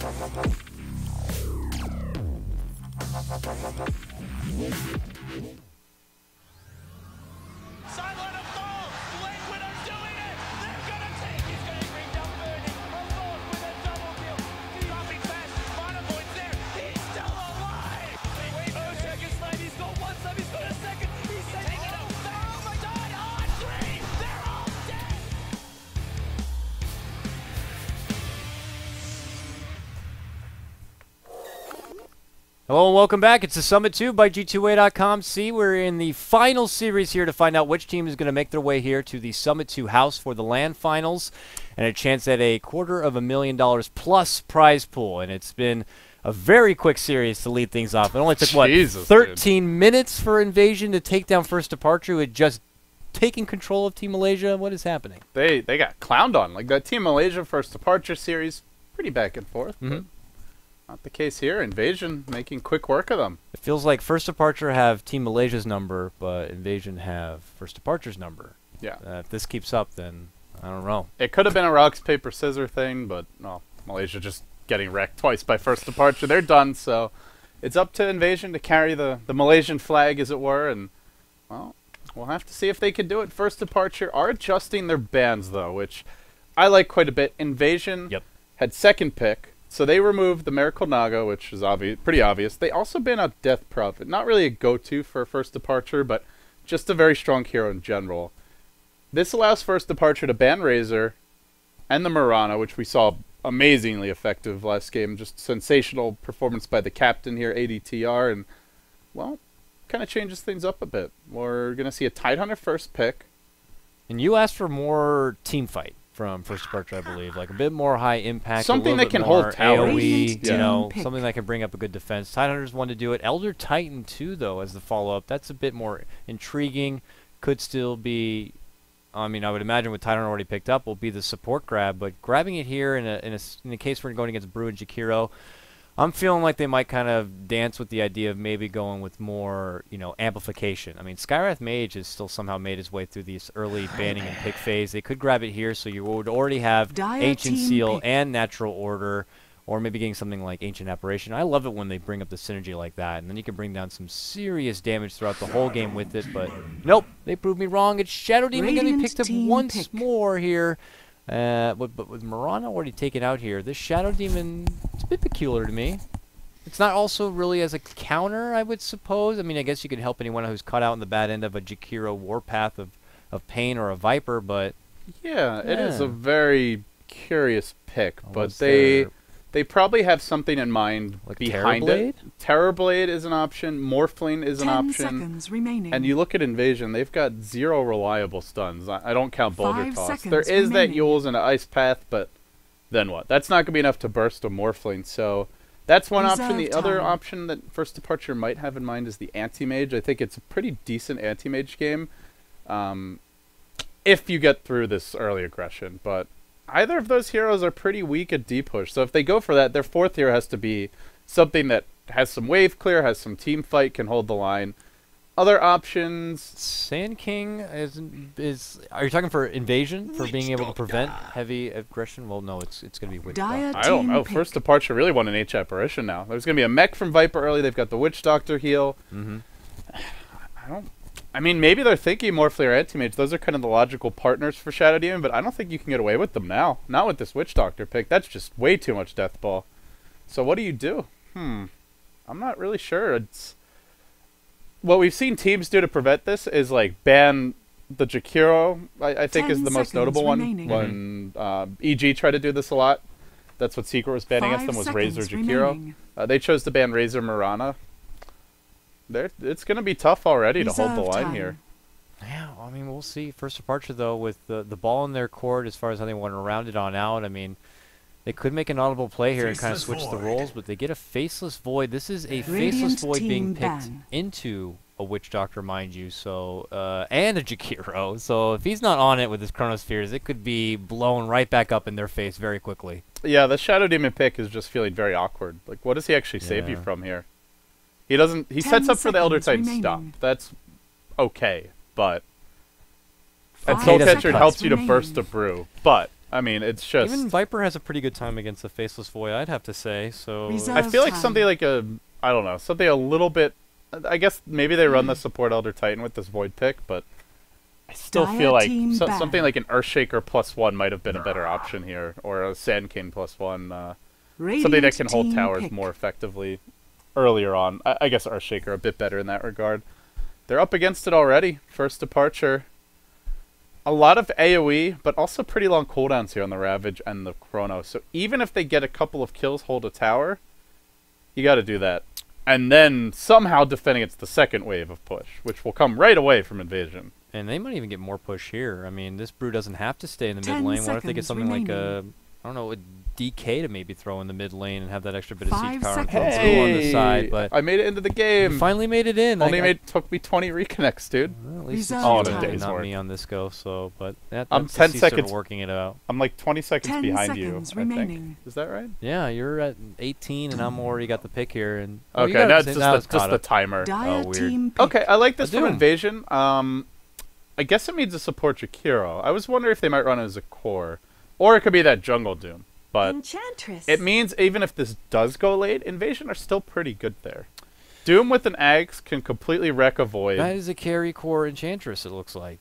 Sideline of goal! Lakewood's doing it! They're gonna take it! He's gonna bring down Bernie! Alone with a double kill! Dropping fast! Monopoint's there! He's still alive! Wait, second slide! He's got one side! He's got a second! He's taking it! They're overdone! On three! They're all dead! Hello and welcome back. It's the Summit 2 by G2A.com. See, we're in the final series here to find out which team is going to make their way here to the Summit 2 house for the LAN finals and a chance at a $250,000 plus prize pool. And it's been a very quick series to lead things off. It only took, Jesus, 13 minutes for Invasion to take down First Departure, who had just taken control of Team Malaysia. What is happening? They got clowned on. Like that Team Malaysia First Departure series, pretty back and forth. But not the case here. Invasion making quick work of them. It feels like First Departure have Team Malaysia's number, but Invasion have First Departure's number. Yeah. If this keeps up, then I don't know. It could have been a rocks, paper, scissors thing, but no, Malaysia just getting wrecked twice by First Departure. They're done, so it's up to Invasion to carry the Malaysian flag, as it were, and, well, we'll have to see if they can do it. First Departure are adjusting their bans, though, which I like quite a bit. Invasion had second pick. So they removed the Miracle Naga, which is pretty obvious. They also banned out Death Prophet. Not really a go-to for First Departure, but just a very strong hero in general. This allows First Departure to ban Razor and the Mirana, which we saw amazingly effective last game. Just sensational performance by the captain here, ADTR, and, well, kind of changes things up a bit. We're going to see a Tidehunter first pick. And you asked for more team fight from First Departure, I believe, like a bit more high impact, something that can hold towers, AoE, you know, something that can bring up a good defense. Tidehunter's one to do it. Elder Titan too, though, as the follow-up. That's a bit more intriguing. Could still be, I mean, I would imagine with Tidehunter already picked up, will be the support grab. But grabbing it here in a case where you're going against Brew and Jakiro, I'm feeling like they might kind of dance with the idea of maybe going with more, you know, amplification. I mean, Skywrath Mage has still somehow made his way through this early banning and pick phase. They could grab it here, so you would already have Ancient Seal and Natural Order, or maybe getting something like Ancient Apparition. I love it when they bring up the synergy like that, and then you can bring down some serious damage throughout the whole game with it. But nope, they proved me wrong. It's Shadow Demon going to be picked up once more here. But with Mirana already taken out here, this Shadow Demon, it's a bit peculiar to me. It's not also really as a counter, I would suppose. I mean, I guess you could help anyone who's caught out in the bad end of a Jakiro Warpath of Pain or a Viper, but... Yeah, it is a very curious pick, but they probably have something in mind like behind Terrorblade? it. Terrorblade is an option. Morphling is an option. 10 seconds remaining. And you look at Invasion, they've got 0 reliable stuns. I don't count Boulder 5 Toss. seconds There is that remaining. Yules and an Ice Path, but then what? That's not going to be enough to burst a Morphling. So that's one option. The other option that First Departure might have in mind is the Anti-Mage. I think it's a pretty decent Anti-Mage game if you get through this early aggression. But either of those heroes are pretty weak at D-push. So if they go for that, their fourth hero has to be something that has some wave clear, has some team fight, can hold the line. Other options... Sand King is... Are you talking for Invasion? For being able to prevent heavy aggression? Well, no, it's going to be Witch Doctor. I don't know. First Departure really want an H Apparition now. There's going to be a mech from Viper early. They've got the Witch Doctor heal. I mean, maybe they're thinking Morphling or Anti-Mage. Those are kind of the logical partners for Shadow Demon, but I don't think you can get away with them now. Not with this Witch Doctor pick. That's just way too much Death Ball. So what do you do? I'm not really sure. It's... What we've seen teams do to prevent this is, like, ban the Jakiro, I think is the most notable one. When EG tried to do this a lot. That's what Secret was banning against them, was Razor Jakiro. They chose to ban Razor Mirana. It's going to be tough already to hold the line here. Yeah, I mean, we'll see. First Departure, though, with the ball in their court as far as how they want to round it on out. I mean, they could make an audible play here and kind of switch the roles, but they get a Faceless Void. This is a Faceless Void being picked into a Witch Doctor, mind you, so and a Jakiro. So if he's not on it with his Chronospheres, it could be blown right back up in their face very quickly. Yeah, the Shadow Demon pick is just feeling very awkward. Like, what does he actually save you from here? He doesn't. He sets up for the Elder Titan stop. That's okay, but and Soul Catcher helps you to burst a Brew. But I mean, it's just... Even Viper has a pretty good time against the Faceless Void, I'd have to say. So I feel like something like I don't know, something a little bit... I guess maybe they run the support Elder Titan with this Void pick, but I still feel like something like an Earthshaker +1 might have been a better option here, or a Sand King +1. Something that can hold towers more effectively earlier on. I guess Earthshaker a bit better in that regard. They're up against it already. First departure. A lot of AoE, but also pretty long cooldowns here on the Ravage and the Chrono. So even if they get a couple of kills, hold a tower, you got to do that. And then somehow defend against the second wave of push, which will come right away from Invasion. And they might even get more push here. I mean, this Brew doesn't have to stay in the mid lane. What if they get something like a, I don't know, a DK to maybe throw in the mid lane and have that extra bit of siege power and throw Brew on the side? But I made it into the game. You finally made it in. Took me 20 reconnects, dude. Well, at least it's not me on this go. So, but I'm 10 seconds working it out. I'm like 20 seconds behind you. I think. Is that right? Yeah, you're at 18, and I'm already got the pick here. And okay, that's just the timer. Oh, weird. Okay, I like this from Invasion. I guess it means to support Jakiro. I was wondering if they might run it as a core. Or it could be that Jungle Doom. But Enchantress. It means even if this does go late, Invasion are still pretty good there. Doom with an Axe can completely wreck a Void. That is a carry core Enchantress, it looks like.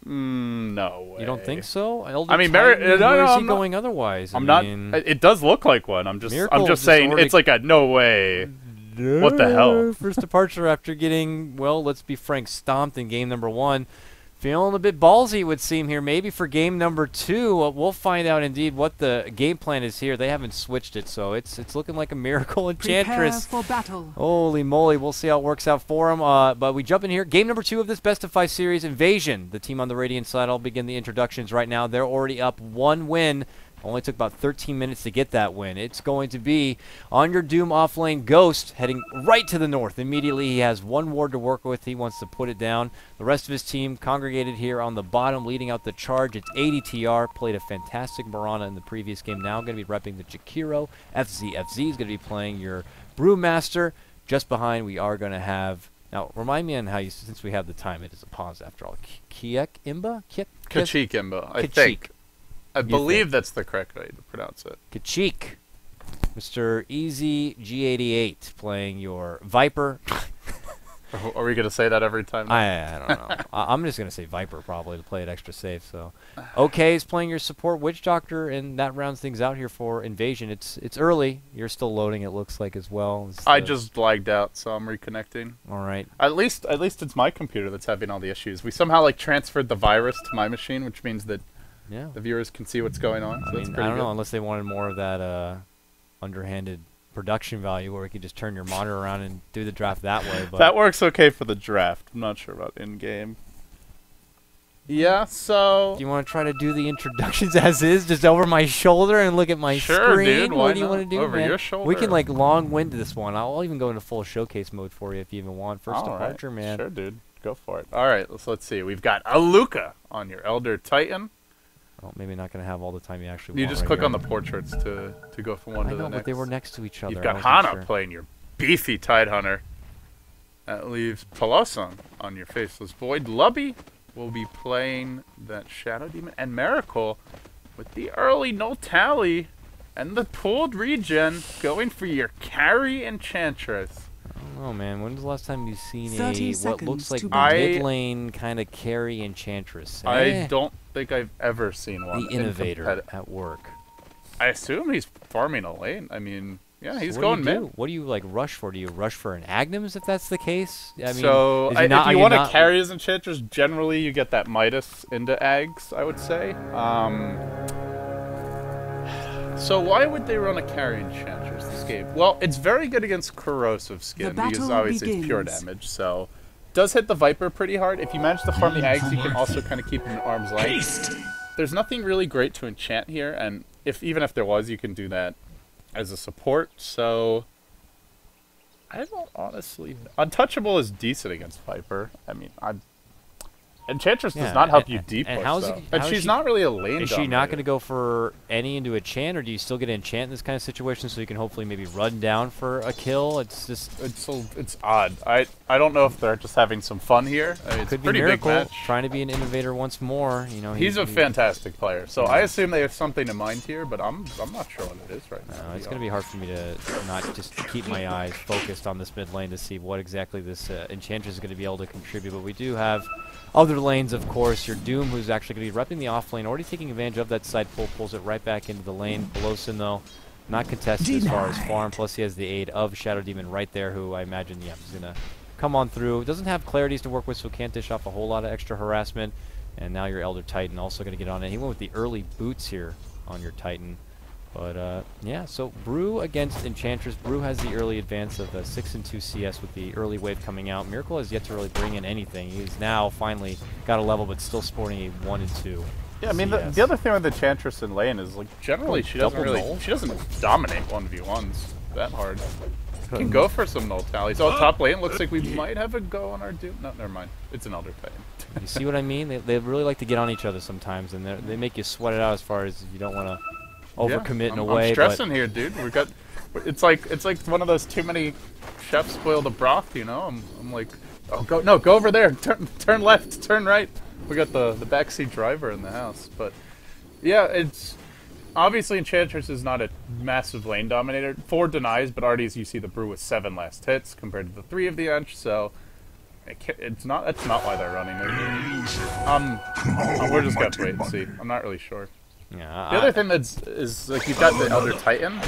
No way. You don't think so? Elder I mean, where is he I'm going otherwise? I'm not. It does look like one. I'm just saying it's like a no way. What the hell? First departure after getting, well, let's be frank, stomped in game number 1. Feeling a bit ballsy, it would seem here. Maybe for game number 2, we'll find out indeed what the game plan is here. They haven't switched it, so it's looking like a miracle Enchantress. Prepare for battle. Holy moly, we'll see how it works out for him. But we jump in here. Game number 2 of this best of 5 series, Invasion. The team on the Radiant side, I'll begin the introductions right now. They're already up 1 win. Only took about 13 minutes to get that win. It's going to be on your Doom offlane Ghost heading right to the north. Immediately he has 1 ward to work with. He wants to put it down. The rest of his team congregated here on the bottom leading out the charge. It's ADTR. Played a fantastic Mirana in the previous game. Now going to be repping the Jakiro. FZ is going to be playing your Brewmaster. Just behind we are going to have... Now, remind me on how you... Since we have the time, it is a pause after all. Kiek Imba? Kachik Imba, I think. I believe that's the correct way to pronounce it. Kachik. Mr. Easy G88 playing your Viper. Are we going to say that every time? I don't know. I'm just going to say Viper probably to play it extra safe. So, OK is playing your support Witch Doctor, and that rounds things out here for Invasion. It's early. You're still loading, it looks like, as well. I just lagged out, so I'm reconnecting. All right. At least it's my computer that's having all the issues. We somehow like transferred the virus to my machine, which means that the viewers can see what's going on. So I don't know, unless they wanted more of that underhanded production value where we could just turn your monitor around and do the draft that way. But that works okay for the draft. I'm not sure about in-game. Yeah, so... Do you want to try to do the introductions as is, just over my shoulder and look at my screen? Dude, what do you want to do, over man? your shoulder. We can, like, long-wind this one. I'll even go into full showcase mode for you if you even want. First departure, man. Sure, dude. Go for it. All right, let's see. We've got Aluka on your Elder Titan. Well, maybe not going to have all the time you actually want. You just click on the portraits to go from one to the next. But they were next to each other. You've got Hana playing your beefy Tidehunter. That leaves Peloson on your Faceless Void. Lubby will be playing that Shadow Demon. And Miracle with the early no tally and the pooled regen going for your carry Enchantress. Oh man, when was the last time you've seen what looks like mid lane kind of carry Enchantress? I don't think I've ever seen one. The innovator at work. I assume he's farming a lane. I mean, yeah, he's so going mid. What do you like rush for? Do you rush for an Agnes if that's the case? I mean, so if you want to carry as Enchantress, generally you get that Midas into Ags, I would say. So why would they run a carry Enchantress this game? Well, it's very good against corrosive skin because obviously it's pure damage. So does hit the Viper pretty hard. If you manage to farm the Ags, you can also kind of keep him in arm's length. There's nothing really great to enchant here, and even if there was, you can do that as a support. So I don't honestly... Untouchable is decent against Viper. I mean, Enchantress does Yeah, not help and- you deep and push, how's though. it- And how is she's she- not really a lane Is she not going to dominator. go for any into a Chan, or do you still get Enchant in this kind of situation so you can hopefully maybe run down for a kill? It's just It's odd. I don't know if they're just having some fun here. It's a could be pretty big Miracle match. trying to be an innovator once more. You know, He's a he- fantastic player, so I assume they have something in mind here, but I'm not sure what it is right now. It's going to be hard for me to not just keep my eyes focused on this mid lane to see what exactly this Enchantress is going to be able to contribute. But we do have other lanes, of course. Your Doom, who's actually going to be repping the off lane, already taking advantage of that side pull, pulls it right back into the lane. Belosin, though, not contested as far as farm. Plus, he has the aid of Shadow Demon right there, who I imagine, yeah, is going to come on through. Doesn't have clarities to work with, so can't dish off a whole lot of extra harassment. And now your Elder Titan also going to get on it. He went with the early boots here on your Titan. But, yeah, so Brew against Enchantress. Brew has the early advance of 6 and 2 CS with the early wave coming out. Miracle has yet to really bring in anything. He's now finally got a level, but still sporting a 1 and 2. Yeah, I mean, the other thing with the Enchantress in lane is, like, generally she doesn't Double really, null? she doesn't dominate 1v1s that hard. Can go for some null tallies. Oh, top lane looks like we might have a go on our Doom. No, never mind. It's an Elder Titan. You see what I mean? They really like to get on each other sometimes, and they make you sweat it out as far as you don't want to overcommit in a way. I'm stressing here, dude. We got. It's like one of those too many chefs spoil the broth. You know. I'm like, oh go over there. Turn left. Turn right. We got the backseat driver in the house, but yeah, it's obviously Enchantress is not a massive lane dominator. 4 denies, but already as you see the Brew with 7 last hits compared to the 3 of the Ench, so. It's not. That's not why they're running it. We're just gonna have to wait and see. I'm not really sure. Yeah, The other thing is like you've got the Elder Titan,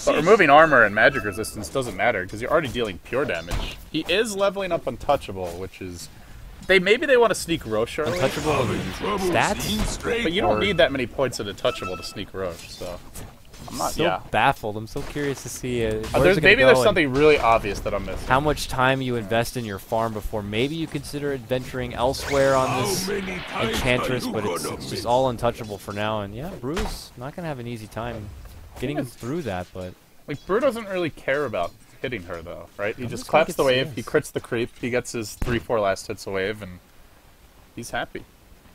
but removing armor and magic resistance doesn't matter because you're already dealing pure damage. He is leveling up Untouchable, which is maybe they want to sneak Roche early, Untouchable stats. but you don't need that many points at Untouchable to sneak Roche. So I'm not. So baffled. I'm so curious to see. There's something really obvious that I'm missing. How much time you invest in your farm before maybe you consider adventuring elsewhere on this Enchantress, but it's just all untouchable for now. And yeah, Brew's not going to have an easy time getting through that, but Like, Brew doesn't really care about hitting her, though, right? He just just gonna claps get the wave, CS. he crits the creep, he gets his 3-4 last hits a wave, and he's happy.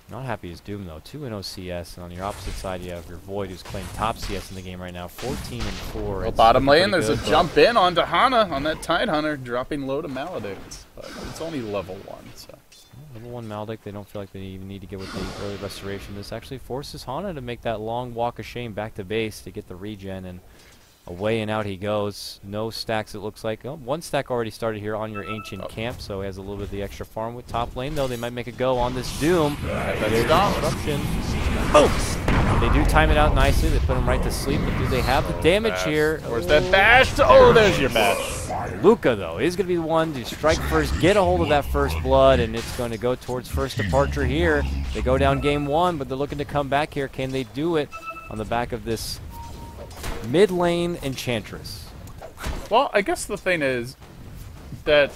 not happy as Doom, though. 2-0 CS, and on your opposite side, you have your Void, who's playing top CS in the game right now, 14 and 4. Well, It's bottom looking lane, pretty there's good, a jump in onto Hana on that Tide Hunter, dropping low to Maledict. But it's only level 1, so. Level 1 Maldic, they don't feel like they even need to get with the early restoration. This actually forces Hana to make that long walk of shame back to base to get the regen, and away and out he goes. No stacks, it looks like. Oh, 1 stack already started here on your Ancient Camp, so he has a little bit of the extra farm with top lane, though. They might make a go on this Doom. That's dumb. Disruption. Boom! They do time it out nicely. They put him right to sleep, but do they have the damage Bash. here? Where's that bash? Oh, there's your bash. Luca, though, is going to be the one to strike first, get a hold of that first blood, and it's going to go towards first departure here. They go down game 1, but they're looking to come back here. Can they do it on the back of this mid lane Enchantress? Well, I guess the thing is that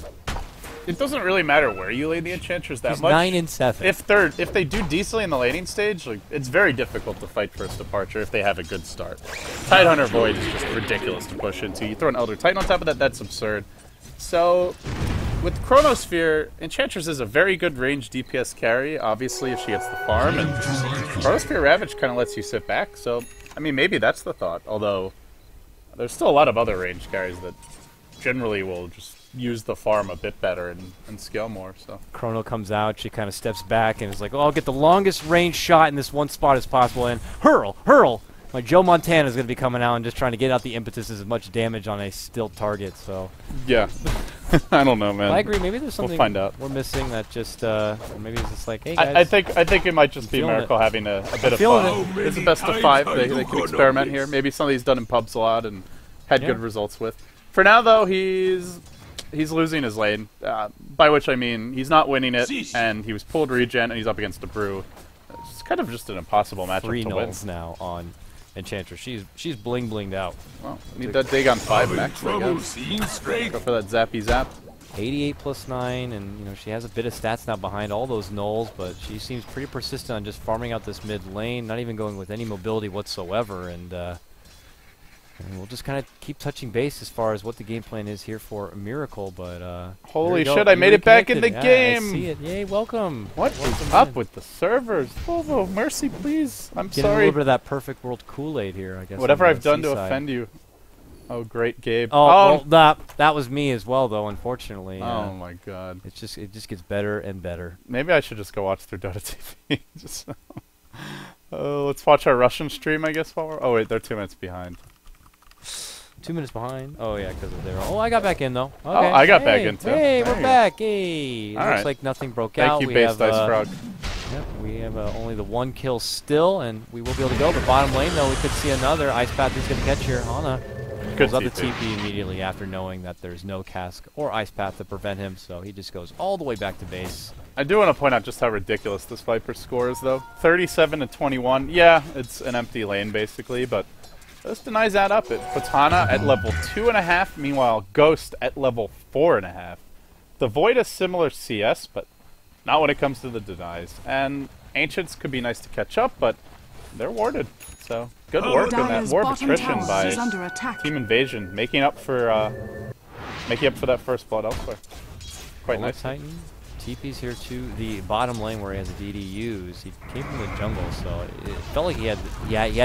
it doesn't really matter where you lay the Enchantress that He's much. 9 and 7. If they do decently in the laning stage, like it's very difficult to fight first departure if they have a good start. Tidehunter Void is just ridiculous to push into. You throw an Elder Titan on top of that, that's absurd. So with Chronosphere, Enchantress is a very good range DPS carry, obviously if she gets the farm, and Chronosphere Ravage kind of lets you sit back, so I mean maybe that's the thought, although there's still a lot of other range carries that generally will just use the farm a bit better and scale more. So Chrono comes out, she kind of steps back and is like, oh, I'll get the longest range shot in this one spot as possible, and hurl! Like Joe Montana is going to be coming out and just trying to get out the impetus as much damage on a still target, so. yeah, I don't know, man. I agree, maybe there's something find out. we're missing that just, maybe it's just like, hey guys. I think it might just be feeling Miracle having a bit of feeling fun. It's a best of 5. They can experiment here. Maybe something he's done in pubs a lot and had good results with. For now, though, he's losing his lane, by which I mean he's not winning it, and he was pulled regen, and he's up against a Brew. It's kind of just an impossible matchup 3 to win. nulls now on Enchantress. She's blinged out. Well, need that Dagon 5 max, I guess. Go for that zappy zap. 88 plus 9, and you know she has a bit of stats now behind all those nulls, but she seems pretty persistent on just farming out this mid lane, not even going with any mobility whatsoever. And And we'll just kind of keep touching base as far as what the game plan is here for Miracle, but Holy there you shit, go. I made You it back in the reconnected. Yeah, game! I see it. Yay, welcome. What is Welcome up in. with the servers? Volvo, mercy, please. I'm Getting a sorry. little bit of that perfect world Kool-Aid here, I guess. Whatever on I've the done to seaside. offend you. Oh, great, Gabe. Oh, well, that was me as well, though. Unfortunately. Oh my god. It just gets better and better. Maybe I should just go watch through Dota TV. Just let's watch our Russian stream, I guess. While we're oh wait, they're 2 minutes behind. 2 minutes behind. Oh yeah, because of their. Oh, I got back in though. Okay. Oh, I got back Hey, in, too. Hey, There we're you go. back. Hey. It All looks right. like nothing broke out. Thank you, We Base have, Dice Frog. Yep, we have only the 1 kill still, and we will be able to go. But bottom lane, though, we could see another Ice Path who's going to catch here. Hana Good pulls up the TP. TP immediately after knowing that there's no cask or Ice Path to prevent him, so he just goes all the way back to base. I do want to point out just how ridiculous this Viper score is, though. 37 to 21. Yeah, it's an empty lane, basically, but those denies add up. It puts Hana at level 2.5, meanwhile Ghost at level 4.5. The Void is similar CS, but not when it comes to the denies. And Ancients could be nice to catch up, but they're warded. So, good work on that Dire's ward of bottom attrition tower by is under attack. Team Invasion, making up for that first blood elsewhere. Quite Bullet nice. Titan TP's here to the bottom lane where he has a DDUs. He came from the jungle, so it felt like he had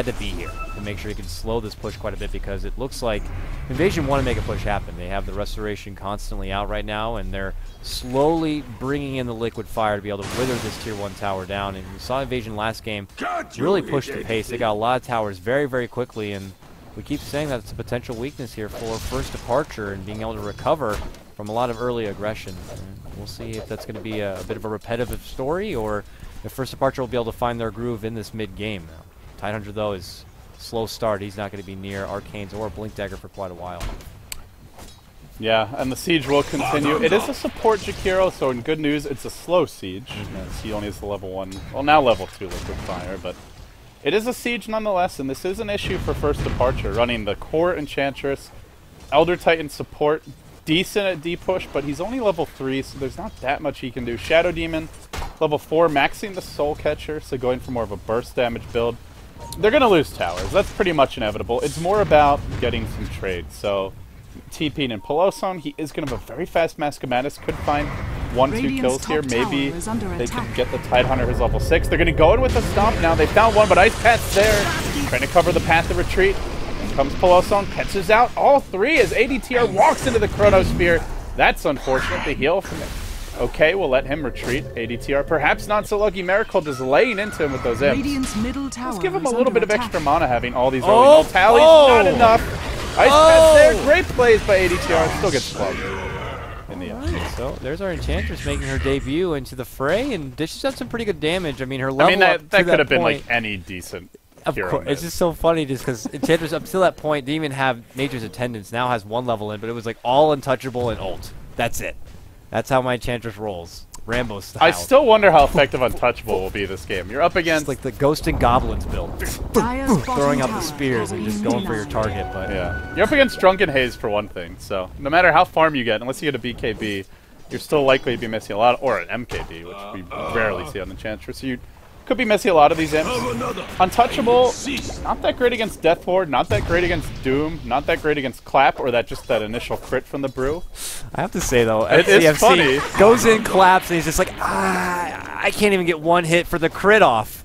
to be here to make sure he could slow this push quite a bit, because it looks like Invasion want to make a push happen. They have the Restoration constantly out right now, and they're slowly bringing in the Liquid Fire to be able to wither this tier 1 tower down. And we saw Invasion last game really push the pace. They got a lot of towers very, very quickly, and we keep saying that it's a potential weakness here for First Departure and being able to recover from a lot of early aggression. And we'll see if that's going to be a bit of a repetitive story, or if First Departure will be able to find their groove in this mid-game now. Tidehunter, though, is slow start. He's not going to be near Arcanes or Blink Dagger for quite a while. Yeah, and the siege will continue. It is a support Jakiro, so in good news, it's a slow siege. As he only has the level 1, well now level 2 Liquid Fire, but it is a siege nonetheless, and this is an issue for First Departure, running the core Enchantress, Elder Titan support, decent at D-push, but he's only level 3, so there's not that much he can do. Shadow Demon, level 4, maxing the Soul Catcher, so going for more of a burst damage build. They're going to lose towers. That's pretty much inevitable. It's more about getting some trades. So, TPing in Peloson, he is going to have a very fast Mask of Madness. Could find 1-2 Radiant's kills here. top Maybe tower is under they attack. can get the Tidehunter his level 6. They're going to go in with the Stomp now. They found one, but Ice Path's there. Trying to cover the path of retreat. In comes Peloson, catches out all 3 as ADTR walks into the Chronosphere. That's unfortunate. The heal from it. Okay, we'll let him retreat. ADTR, perhaps not so lucky. Miracle just laying into him with those imps. Radiant's middle tower Let's give him a is little under bit of attack. extra mana having all these early Oh! tallies. Oh! Not enough. Ice Path there. Great plays by ADTR. Still gets clubbed in the end. So there's our Enchantress making her debut into the fray, and dishes out some pretty good damage. I mean, her level I mean, up that to could have been point, like any decent Of hero course, mid. it's just so funny just because Enchantress up till that point didn't even have Nature's Attendance. Now has 1 level in, but it was like all untouchable and ult. That's it. That's how my Enchantress rolls, Rambo style. I still wonder how effective Untouchable will be this game. You're up it's against... like the Ghost and Goblins build, Dire's bottom throwing out the tower spears has and just been going for your denied. target. But Yeah. You're up against Drunken Haze for one thing, so no matter how farm you get, unless you get a BKB, you're still likely to be missing a lot, or an MKB, which we rarely see on Enchantress. So you could be missing a lot of these imps. Untouchable, not that great against Death Ward, not that great against Doom, not that great against Clap, or that initial crit from the Brew. I have to say though, It is FCFC funny. goes in, claps, and he's just like, I can't even get 1 hit for the crit off.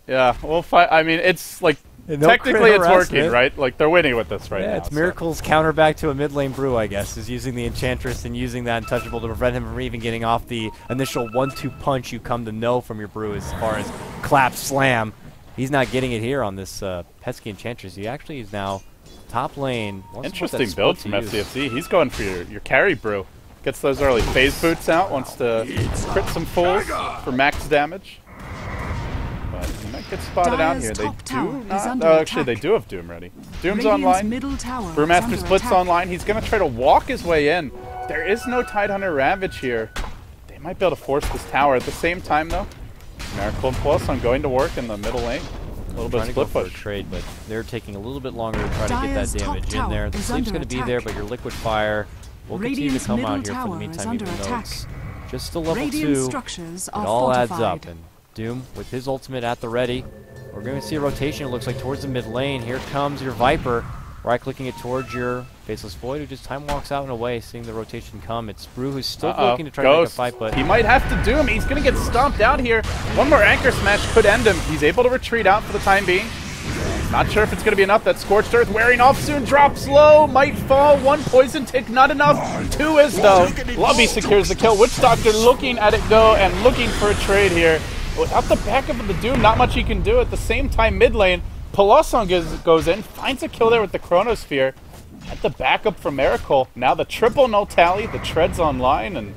Yeah, we'll fight. I mean, it's like And no technically crit it's working, harassment. right? Like they're winning with this right Yeah, now. it's so. Miracle's counter back to a mid lane brew, I guess, is using the Enchantress and using that Untouchable to prevent him from even getting off the initial 1-2 punch you come to know from your brew as far as clap slam. He's not getting it here on this pesky Enchantress. He actually is now top lane. Wants to put that Interesting build split from to use. FCFC. He's going for your carry Brew. Gets those early phase boots out. Wants to crit some fools for max damage. But he might get spotted out Dire's here. They top tower do is not. under Oh, actually, they attack. do have Doom ready. Doom's Radiant's online. middle tower is Brewmaster under Split's attack. online. He's going to try to walk his way in. There is no Tidehunter Ravage here. They might be able to force this tower. At the same time, though, Miracle and Peloson going to work in the middle lane. A little bit Trying of to go split for a push. trade, but they're taking a little bit longer to try to get Dire's that top damage in tower there. The is sleep's under going to be there, attack. but your Liquid Fire will continue Radiant's to come out middle here for the tower is meantime, under even though attack. it's just a level Radiant 2. structures It are all adds fortified. up, and Doom with his ultimate at the ready. We're going to see a rotation, it looks like, towards the mid lane. Here comes your Viper. right-clicking it towards your Faceless Void, who just time walks out and away, seeing the rotation come. It's Brew who's still looking to try to make a fight, but he might have to do him. He's going to get stomped out here. One more Anchor Smash could end him. He's able to retreat out for the time being. Not sure if it's going to be enough. That Scorched Earth wearing off soon. Drops low. Might fall. One Poison Tick. Not enough. Two is, though. Lubby secures the kill. Witch Doctor looking at it go and looking for a trade here. Without the backup of the Doom, not much he can do. At the same time, mid lane, Peloson goes in. Finds a kill there with the Chronosphere. At the backup from Miracle. Now the triple no tally. The Tread's online. And,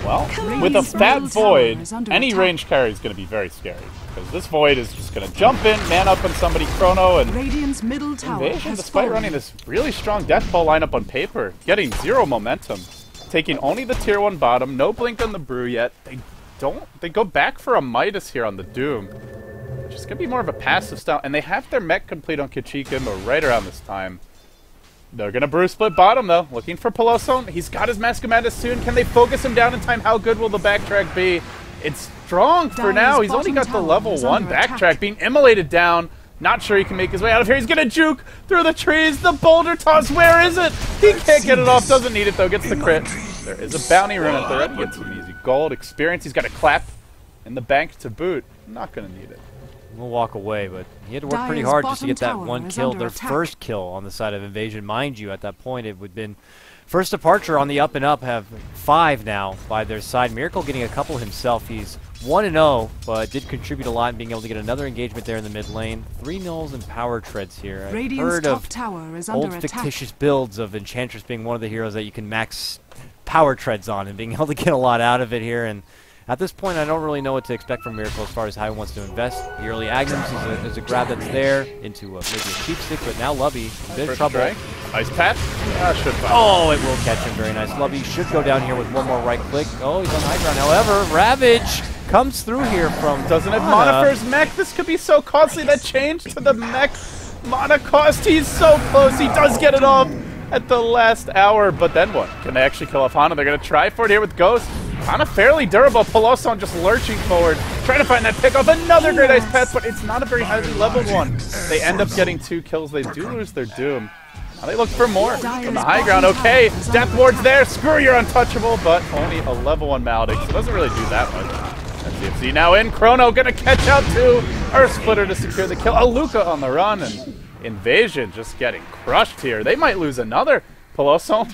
well, with a fat Void, any range carry is going to be very scary. Because this Void is just going to jump in, man up on somebody, Chrono, and Radiant's middle tower Invasion, has despite fallen. running this really strong Death Ball lineup on paper, getting zero momentum, taking only the tier 1 bottom, no blink on the Brew yet. They go back for a Midas here on the Doom, which is going to be more of a passive style, and they have their mech complete on Kachikimba right around this time. They're going to Brew split bottom, though, looking for Peloson. He's got his Mask of Madness soon. Can they focus him down in time? How good will the backtrack be? It's strong for now. He's only got the level 1 backtrack, being immolated down. Not sure he can make his way out of here. He's going to juke through the trees. The boulder toss, where is it? He can't get it off. Doesn't need it, though. Gets the crit. There is a bounty rune at the ready. Gets some easy gold experience. He's got a clap in the bank to boot. Not going to need it. we'll walk away, but he had to work pretty Dire's hard just to bottom get that tower one is kill, under their attack. first kill on the side of Invasion. Mind you, at that point, it would have been first departure on the up and up, have 5 now by their side. Miracle getting a couple himself. He's 1-0, but did contribute a lot in being able to get another engagement there in the mid lane. 3 nulls and power treads here. I've Radiant's heard top of tower is old under attack. fictitious builds of Enchantress being one of the heroes that you can max power treads on and being able to get a lot out of it here. And at this point, I don't really know what to expect from Miracle as far as how he wants to invest. The early Agnums is a grab that's there into maybe a cheap stick, but now Lubby in a bit of trouble. Strike. Ice Patch. Should find Oh, it will catch him. Very nice. Lubby should go down here with one more right click. Oh, he's on high ground. However, Ravage comes through here from Doesn't have Mana. mana for his mech. This could be so costly. That change to the mech mana cost. He's so close. He does get it off at the last hour. But then what? Can they actually kill off Hana? They're going to try for it here with Ghost. Hana fairly durable. Peloson just lurching forward. Trying to find that pick off. Another great ice path, but it's not a very highly leveled one. They end up getting 2 kills. They do lose their Doom. Now they look for more from the high ground. Okay, Death Ward's there. Screw your untouchable, but only a level 1 Maledict, so it doesn't really do that much. CFC now in. Chrono gonna catch out too. Earth Splitter to secure the kill. Aluka on the run, and Invasion just getting crushed here. They might lose another. Peloson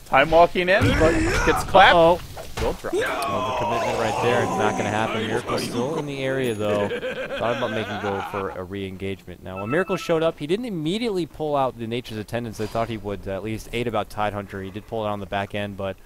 time walking in, but gets clapped. Uh-oh. Gold drop. Overcommitment right there. It's not going to happen. Miracle's still in the area, though. Thought about making go for a re-engagement. Now, when Miracle showed up, he didn't immediately pull out the Nature's Attendants. They thought he would at least aid about Tidehunter. He did pull it on the back end, but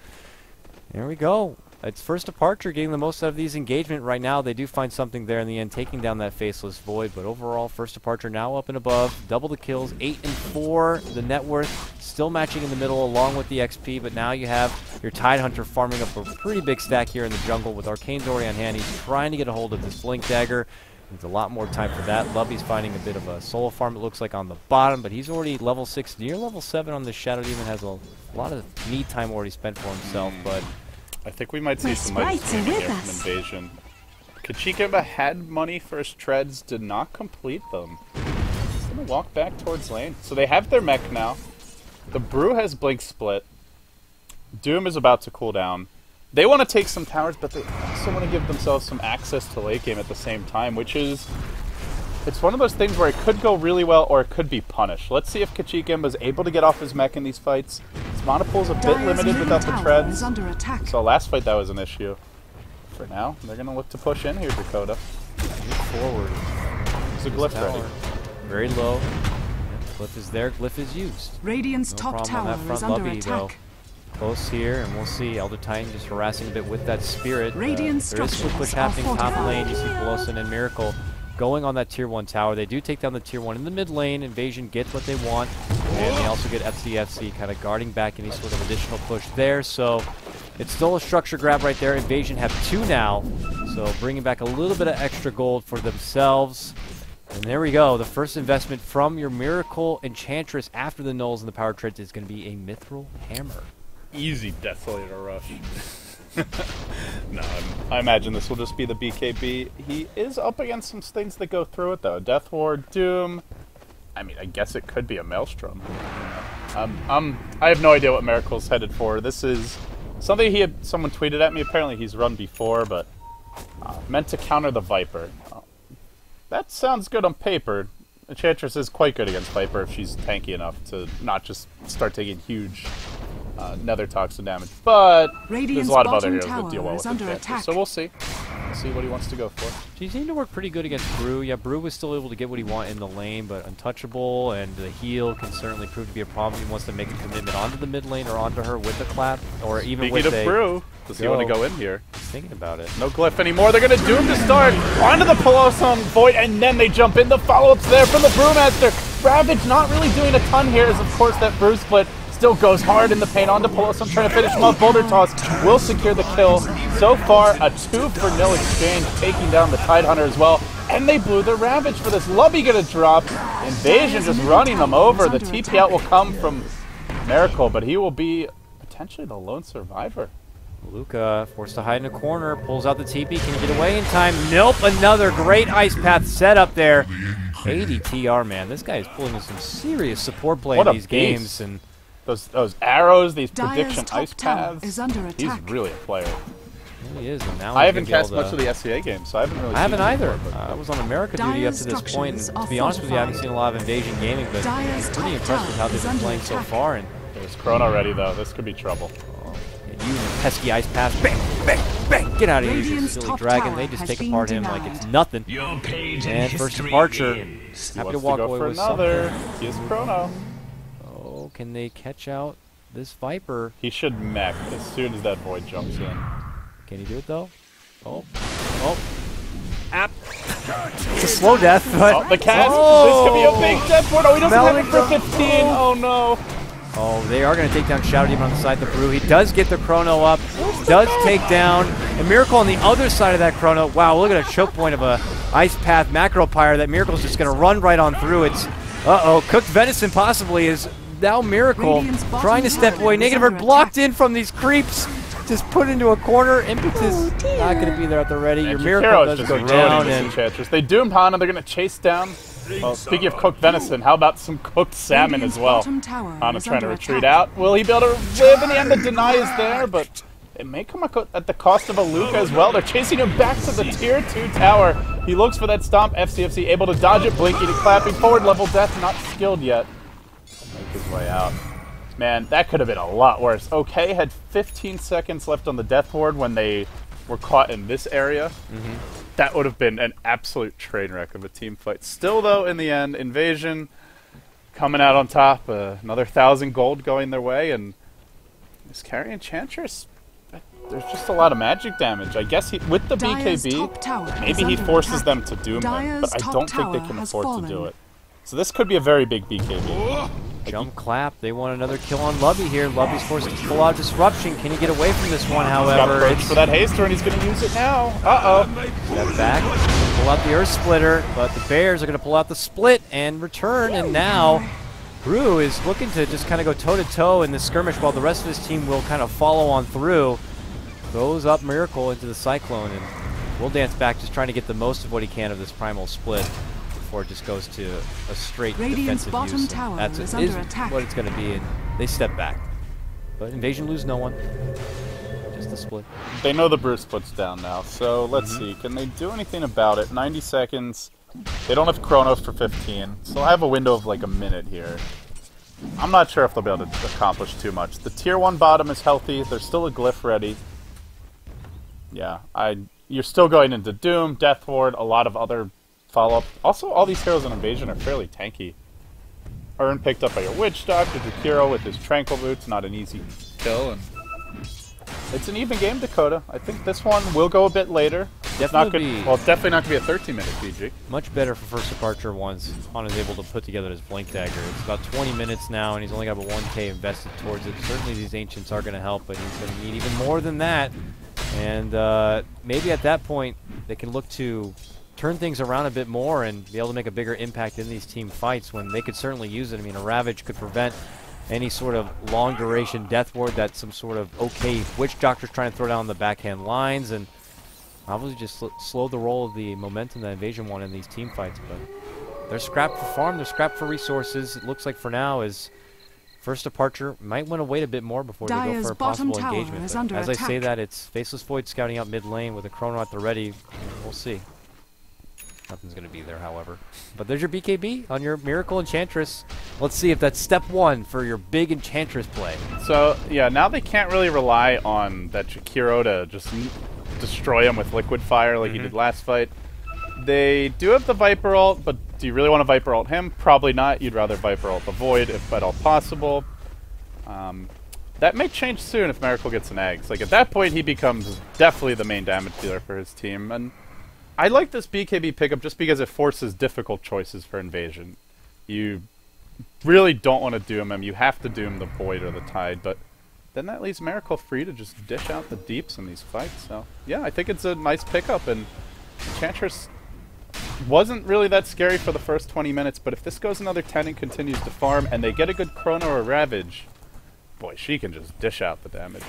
there we go. It's first departure, getting the most out of these engagement right now. They do find something there in the end, taking down that Faceless Void. But overall, first departure now up and above. Double the kills, 8 and 4. The net worth still matching in the middle along with the XP. But now you have your Tidehunter farming up a pretty big stack here in the jungle with Arcane Dory on hand. He's trying to get a hold of this Blink Dagger. Needs a lot more time for that. Lubby's finding a bit of a solo farm, it looks like, on the bottom. But he's already level 6, near level 7 on the Shadow Demon. Has a lot of need time already spent for himself. But I think we might see My some money sprites are here with from us. Invasion. Kachikimba had money for his treads, did not complete them. He's gonna walk back towards lane. So they have their mech now. The Brew has Blink Split. Doom is about to cool down. They want to take some towers, but they also want to give themselves some access to late game at the same time, which is... It's one of those things where it could go really well or it could be punished. Let's see if Kachikimba is able to get off his mech in these fights. His mana pool's a bit Dire's limited middle without the tower treads. is under attack. So last fight that was an issue. For now, they're going to look to push in here, Dakota. forward. There's a glyph ready. Tower. Very low. Glyph is there. Glyph is used. Radiant's No top problem on tower that front is under Lubby, though. attack. Close here, and we'll see. Elder Titan just harassing a bit with that Spirit. Radiant there is split push structures are happening top fortified. lane. You see Peloson and Miracle going on that tier 1 tower. They do take down the tier 1 in the mid lane. Invasion gets what they want, and they also get FCFC kind of guarding back any sort of additional push there. So it's still a structure grab right there. Invasion have 2 now, so bringing back a little bit of extra gold for themselves. And there we go. The first investment from your Miracle Enchantress after the Nulls and the Power Treads is going to be a Mithril Hammer. Easy Desolator Rush. No, I imagine this will just be the BKB. He is up against some things that go through it, though. Death Ward, Doom, I mean, I guess it could be a Maelstrom. I have no idea what Miracle's headed for. This is something someone tweeted at me. Apparently he's run before, but meant to counter the Viper. That sounds good on paper. Enchantress is quite good against Viper if she's tanky enough to not just start taking huge nether toxin damage. But there's a lot of other heroes that deal well with Enchantress. So we'll see. We'll see what he wants to go for. She seemed to work pretty good against Brew. Yeah, Brew was still able to get what he wanted in the lane, but untouchable, and the heal can certainly prove to be a problem. He wants to make a commitment onto the mid lane or onto her with a clap, or even Speaking with of Brew, does he want to go in here? He's thinking about it. No glyph anymore. They're going to Doom to start. Onto the Peloton Void, and then they jump in. The follow-ups there from the Brewmaster. Ravage not really doing a ton here, as of course that Brew split still goes hard in the paint. Onto Peloton, trying to finish him off. Boulder Toss will secure the kill. So far, a 2-for-0 exchange, taking down the Tidehunter as well. And they blew the Ravage for this. Lubby going to drop. Invasion just running them over. The TP out will come from Miracle, but he will be potentially the lone survivor. Luca forced to hide in a corner, pulls out the TP, can get away in time. Nope, another great Ice Path setup there. ADTR, man, this guy is pulling in some serious support play in these games. And those arrows, these Dire's prediction top ice tower paths. is under He's attack. really a player. he is. And now I he's haven't gonna be able cast much to- of the SCA game, so I haven't really I haven't seen him either. before, I was on America duty up to this point, and to be honest with you, I haven't seen a lot of Invasion gaming, but Dire's I'm pretty top impressed with how tower they've is been under playing so attack. far. And There's Chrono ready, though. This could be trouble. you and your pesky Ice Path, bang, bang, bang, get out of here, you Radiant's silly top dragon. tower They just has take been apart him like denied. it's nothing. Your page in And first history departure. begins. He Happy to wants walk to go away for with another. something. He is Chrono. Oh, can they catch out this Viper? He should mech as soon as that Void jumps in. Can he do it though? Oh, oh. It's a slow death, but Oh, the cast! Oh! This could be a big death board. Oh, he doesn't have it for Melding 15. Oh, no. oh, they are going to take down Shadow Demon on the side of the Brew. He does get the Chrono up, does take down a Miracle on the other side of that Chrono. Wow, look at a choke point of a Ice Path Macro Pyre. That Miracle's just going to run right on through. It's, uh-oh, Cooked Venison possibly is now Miracle Radiant's bottom trying to step tower away. is Negative are under blocked attack. in from these creeps. Just put into a corner. Impetus not going to be there at the ready. Your And Miracle Jakiro's does just go ruining down, this and Enchantress. They doomed Han, and they're going to chase down. Well, speaking of cooked venison, how about some cooked salmon Radiant's as well? bottom tower Han is is trying to under retreat attack. out. Will he be able to live in the end? The deny is there, but it may come at the cost of a Luca as well. They're chasing him back to the tier 2 tower. He looks for that stomp. FCFC able to dodge it, blinking and clapping. Forward level death, not skilled yet. Make his way out. Man, that could have been a lot worse. OK had 15 seconds left on the death ward when they were caught in this area. That would have been an absolute train wreck of a team fight. Still, though, in the end, Invasion coming out on top. Another 1,000 gold going their way, and this carry Enchantress, there's just a lot of magic damage. I guess with the Dire's top BKB, tower is maybe he under forces attack. them to doom him, Dire's but I top don't think they tower can has afford to do fallen. it. So this could be a very big BKB. jump clap. They want another kill on Lubby here. Lubby's forced to pull out Disruption. Can he get away from this one, Got however? approached for that haster, and he's going to use it now. Uh-oh. Step back, pull out the Earth Splitter, but the Bears are going to pull out the Split and return, and now Brew is looking to just kind of go toe-to-toe in this skirmish while the rest of his team will kind of follow on through. Throws up Miracle into the Cyclone, and we'll dance back just trying to get the most of what he can of this Primal Split before it just goes to a straight Radiant's defensive bottom use. tower That's is is under attack. what it's going to be, and they step back. But Invasion lose no one. Just the Split. They know the Brew split's down now, so let's see. Can they do anything about it? 90 seconds. They don't have Chronos for 15, so I have a window of like a minute here. I'm not sure if they'll be able to accomplish too much. The tier 1 bottom is healthy. There's still a glyph ready. Yeah, you're still going into Doom, Death Ward, a lot of other follow-up. Also, all these heroes in Invasion are fairly tanky. Urn picked up by your Witch Doctor, Jakiro with his Tranquil Boots, not an easy kill, and it's an even game, Dakota. I think this one will go a bit later. It's not Definitely good. Well, it's definitely not going to be a 13-minute PG. Much better for first departure once Han is able to put together his Blink Dagger. It's about 20 minutes now, and he's only got about 1k invested towards it. Certainly these Ancients are going to help, but he's going to need even more than that. And maybe at that point, they can look to turn things around a bit more and be able to make a bigger impact in these team fights when they could certainly use it. I mean, a Ravage could prevent any sort of long-duration Death Ward that some sort of okay Witch Doctor's trying to throw down the backhand lines, and probably just slow the roll of the momentum that Invasion won in these team fights. But they're scrapped for farm, they're scrapped for resources. It looks like for now is first departure might want to wait a bit more before they go Dire's for a bottom possible tower engagement. is But under as I say attack. that, it's Faceless Void scouting out mid lane with a Chrono at the ready. We'll see. Nothing's going to be there, however. But there's your BKB on your Miracle Enchantress. Let's see if that's step one for your big Enchantress play. So, yeah, now they can't really rely on that Jakiro to just destroy him with Liquid Fire like he did last fight. They do have the Viper ult, but do you really want to Viper ult him? Probably not. You'd rather Viper ult the Void if at all possible. That may change soon if Miracle gets an Eggs. Like, at that point, he becomes definitely the main damage dealer for his team. And I like this BKB pickup just because it forces difficult choices for Invasion. You really don't want to doom him. You have to doom the Void or the Tide, but then that leaves Miracle free to just dish out the deeps in these fights. So, yeah, I think it's a nice pickup, and Enchantress wasn't really that scary for the first 20 minutes, but if this goes another 10 and continues to farm, and they get a good Chrono or Ravage, boy, she can just dish out the damage.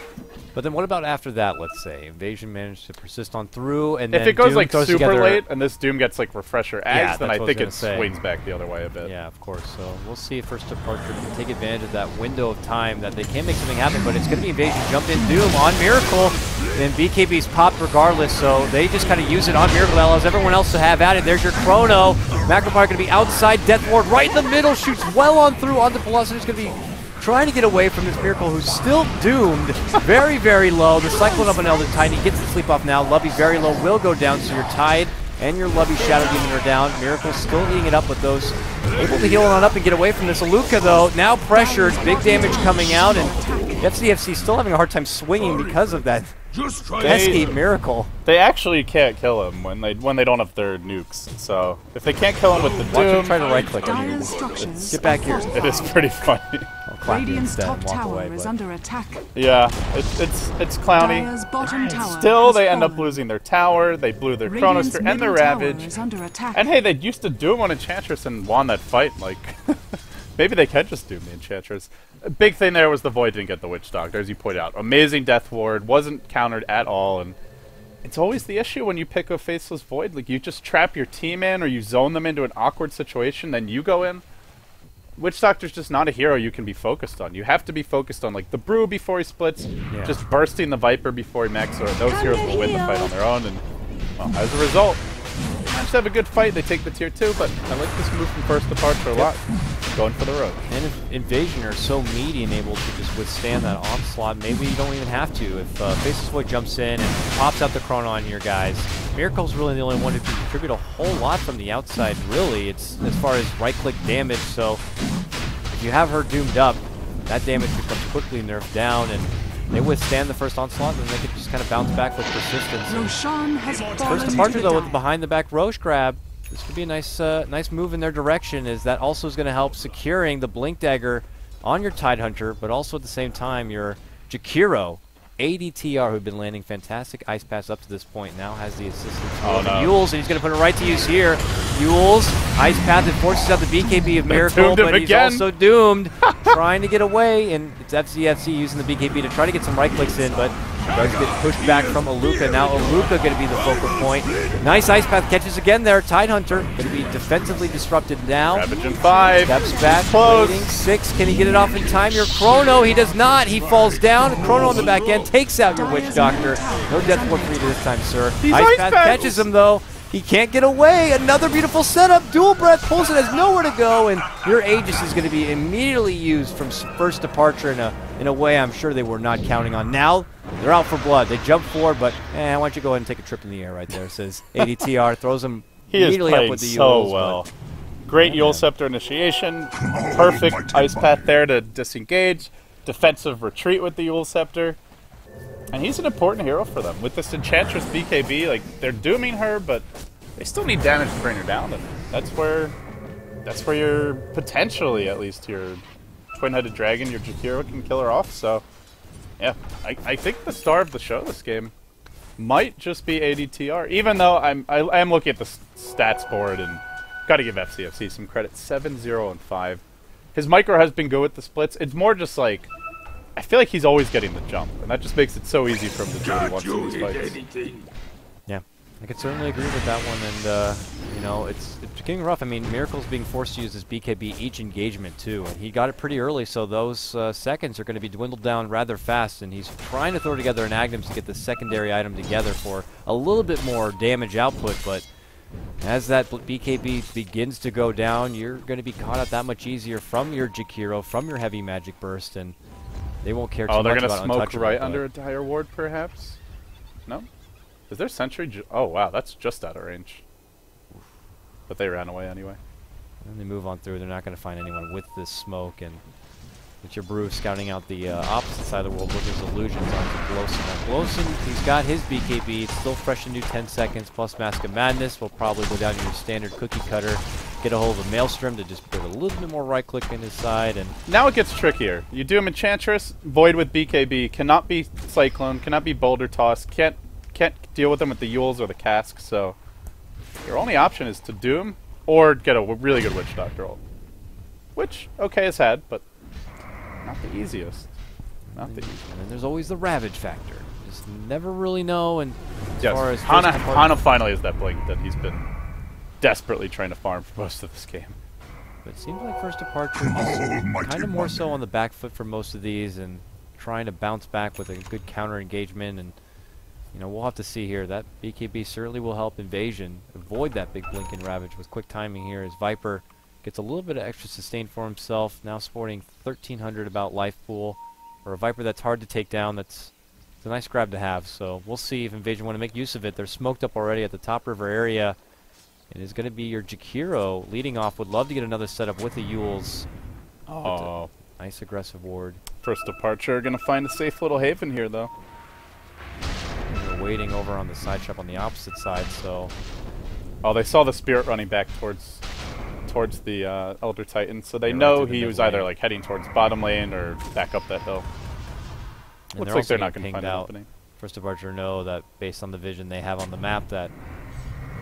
But then what about after that, let's say? Invasion managed to persist on through, and If then it goes Doom like throws super together late, and this Doom gets like Refresher Eggs, Yeah, then that's I what I think was it gonna say. swings back the other way a bit. Yeah, of course. So we'll see if First Departure can take advantage of that window of time that they can make something happen, but it's going to be Invasion jump in Doom on Miracle. And BKB's popped regardless, so they just kind of use it on Miracle. That allows everyone else to have at it. There's your Chrono. Macropire going to be outside. Death Ward right in the middle. Shoots well on through onto Velocity's going to be trying to get away from this Miracle, who's still doomed. Very, very low. The Cyclone up on Elder Titan. He gets the sleep off now. Lubby very low. Will go down, so your Tide and your Lubby Shadow Demon are down. Miracle still eating it up with those. Able to heal on up and get away from this. Aluka, though, now pressured. Big damage coming out, and FCFC still having a hard time swinging because of that pesky Miracle. They actually can't kill him when they don't have their nukes. So if they can't kill him with the Watch him Doom, try to right-click on you. Dire's structures Get back here. it is pretty funny. I'll clap you Radiant's instead top and walk tower away. is But under attack. Yeah, it's clowny. Dire's bottom tower Still, has they end up fallen. losing their tower. They blew their Radiant's Chronosphere and their middle tower Ravage. is under attack. And hey, they used to Doom on Enchantress and won that fight. Like, maybe they can just Doom the Enchantress. A big thing there was the Void didn't get the Witch Doctor, as you pointed out. Amazing Death Ward, wasn't countered at all, and it's always the issue when you pick a Faceless Void. Like, you just trap your team in, or you zone them into an awkward situation, then you go in. Witch Doctor's just not a hero you can be focused on. You have to be focused on, like, the Brew before he splits, just bursting the Viper before he mechs, or those heroes will win the fight on their own, and, well, as a result, they managed to have a good fight. They take the tier 2, but I like this move from First Departure a lot. Going for the road. And if Invasion are so meaty and able to just withstand that onslaught, maybe you don't even have to. If Faceless Void jumps in and pops out the Chrono on your guys, Miracle's really the only one who can contribute a whole lot from the outside, really. It's as far as right-click damage, so if you have her doomed up, that damage becomes quickly nerfed down, and they withstand the first onslaught, and then they can just kind of bounce back with persistence. Roshan has fallen First to Departure, the though, with the dive. behind-the-back Roche grab. This could be a nice nice move in their direction, as that also is going to help securing the Blink Dagger on your Tidehunter, but also at the same time your Jakiro, ADTR, who've been landing fantastic Ice Pass up to this point, now has the assistance of Yules, and he's going to put it right to use here. Yules, Ice Path, that forces out the BKB of Miracle, doomed him but he's again. also doomed, trying to get away, and it's FCFC using the BKB to try to get some right-clicks in, but does get pushed back from Aluka. Now Aluka going to be the focal point. Nice Ice Path catches again there. Tidehunter going to be defensively disrupted now. Ravage in 5. Steps back, Close. waiting 6. Can he get it off in time? Your Chrono, he does not. He falls down. Chrono on the back end takes out your Witch Doctor. No Death Ward for you this time, sir. These Ice Ice Path Paths. catches him though. He can't get away. Another beautiful setup. Dual Breath pulls it, has nowhere to go, and your Aegis is going to be immediately used from First Departure in a way I'm sure they were not counting on. Now they're out for blood. They jump forward, but why don't you go ahead and take a trip in the air right there? Says ADTR, throws him He is immediately up playing with the so Yules, well. Great Yule Scepter initiation. Perfect Ice Path there to disengage. Defensive retreat with the Yule Scepter. And he's an important hero for them. With this Enchantress BKB, like, they're dooming her, but they still need damage to bring her down. And that's where you're potentially, at least, your Twin-Headed Dragon, your Jakiro, can kill her off. So, yeah, I think the star of the show this game might just be ADTR. Even though I am looking at the stats board and got to give FCFC some credit. 7-0 and 5. His micro has been good with the splits. It's more just like, I feel like he's always getting the jump, and that just makes it so easy for him to do what he wants in these fights. Yeah, I could certainly agree with that one, and you know, it's getting rough. I mean, Miracle's being forced to use his BKB each engagement too, and he got it pretty early, so those seconds are going to be dwindled down rather fast, and he's trying to throw together an Agnes to get the secondary item together for a little bit more damage output, but as that BKB begins to go down, you're going to be caught out that much easier from your Jakiro, from your heavy magic burst, and they won't care too much about they're going to smoke Untouchable, right but under a dire ward, perhaps? No? Is there sentry? Oh, wow, that's just out of range. But they ran away anyway. And they move on through. They're not going to find anyone with this smoke, and with your Brew scouting out the opposite side of the world with his illusions onto Glowson. Now Glowson, he's got his BKB. It's still fresh and new 10 seconds, plus Mask of Madness. We'll probably go down to your standard cookie cutter, get a hold of a Maelstrom to just put a little bit more right click in his side. And now it gets trickier. You do him Enchantress, Void with BKB, cannot be Cyclone, cannot be Boulder Toss, can't deal with them with the Yules or the Cask, so your only option is to Doom or get a really good Witch Doctor ult. Which, okay, has had, but not the easiest. Not the easiest. And then there's always the Ravage factor. Just never really know. And as far as Hana finally has that blink that he's been desperately trying to farm for most of this game. But it seems like First Departure is kind of more so on the back foot for most of these and trying to bounce back with a good counter engagement. And you know, we'll have to see here. That BKB certainly will help Invasion avoid that big blink and Ravage with quick timing here as Viper gets a little bit of extra sustain for himself, now sporting 1,300 about life pool, or a Viper that's hard to take down. It's a nice grab to have, so we'll see if Invasion want to make use of it. They're smoked up already at the top river area. It is going to be your Jakiro leading off. Would love to get another setup with the Yules. Oh, nice aggressive ward. First Departure going to find a safe little haven here, though. They're waiting over on the side shop on the opposite side, so... Oh, they saw the Spirit running back towards the Elder Titan, so they know he was either like heading towards bottom lane or back up that hill. And Looks like they're not going to find an opening. First Departure know that based on the vision they have on the map that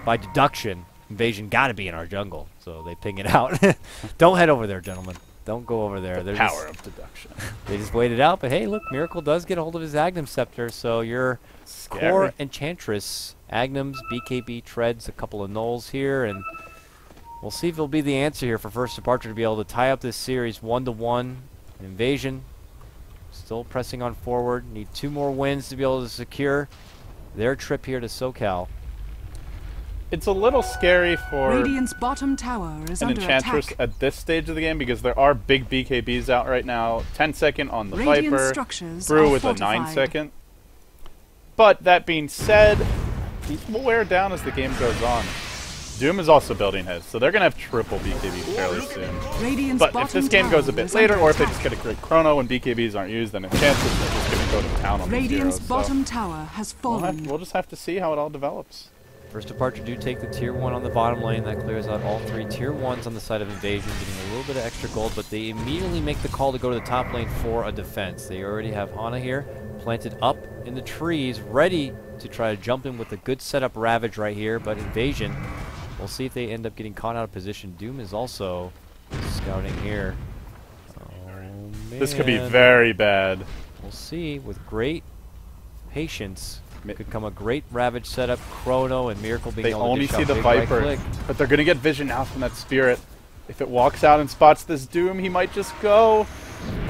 by deduction, Invasion got to be in our jungle, so they ping it out. Don't head over there, gentlemen. Don't go over there. The power of deduction. They just waited out, but hey, look, Miracle does get a hold of his Agnum Scepter, so your core Enchantress, Agnums, BKB treads a couple of nulls here, and we'll see if it'll be the answer here for First Departure to be able to tie up this series 1-1. Invasion still pressing on forward. Need 2 more wins to be able to secure their trip here to SoCal. It's a little scary for Radiant's bottom tower is an under Enchantress attack. at this stage of the game because there are big BKBs out right now. 10-second on the Radiant Viper, structures Brew are with fortified. a 9-second. But that being said, these will wear down as the game goes on. Doom is also building his, so they're going to have triple BKB fairly soon. Radiant's But if bottom this game goes a tower bit is later, under or if they attack. just get a great chrono and BKBs aren't used, then Enchantress is just going to go to town on the Radiant's zeros. bottom tower has fallen. We'll just have to see how it all develops. First Departure do take the tier 1 on the bottom lane. That clears out all 3 tier 1s on the side of Invasion, getting a little bit of extra gold, but they immediately make the call to go to the top lane for a defense. They already have Hana here, planted up in the trees, ready to try to jump in with a good setup Ravage right here, but Invasion, we'll see if they end up getting caught out of position. Doom is also scouting here. Oh, man. This could be very bad. We'll see. With great patience, could come a great Ravage setup. Chrono and Miracle being They able only to dish see out the big right Viper, click. but they're going to get vision now from that Spirit. If it walks out and spots this Doom, he might just go.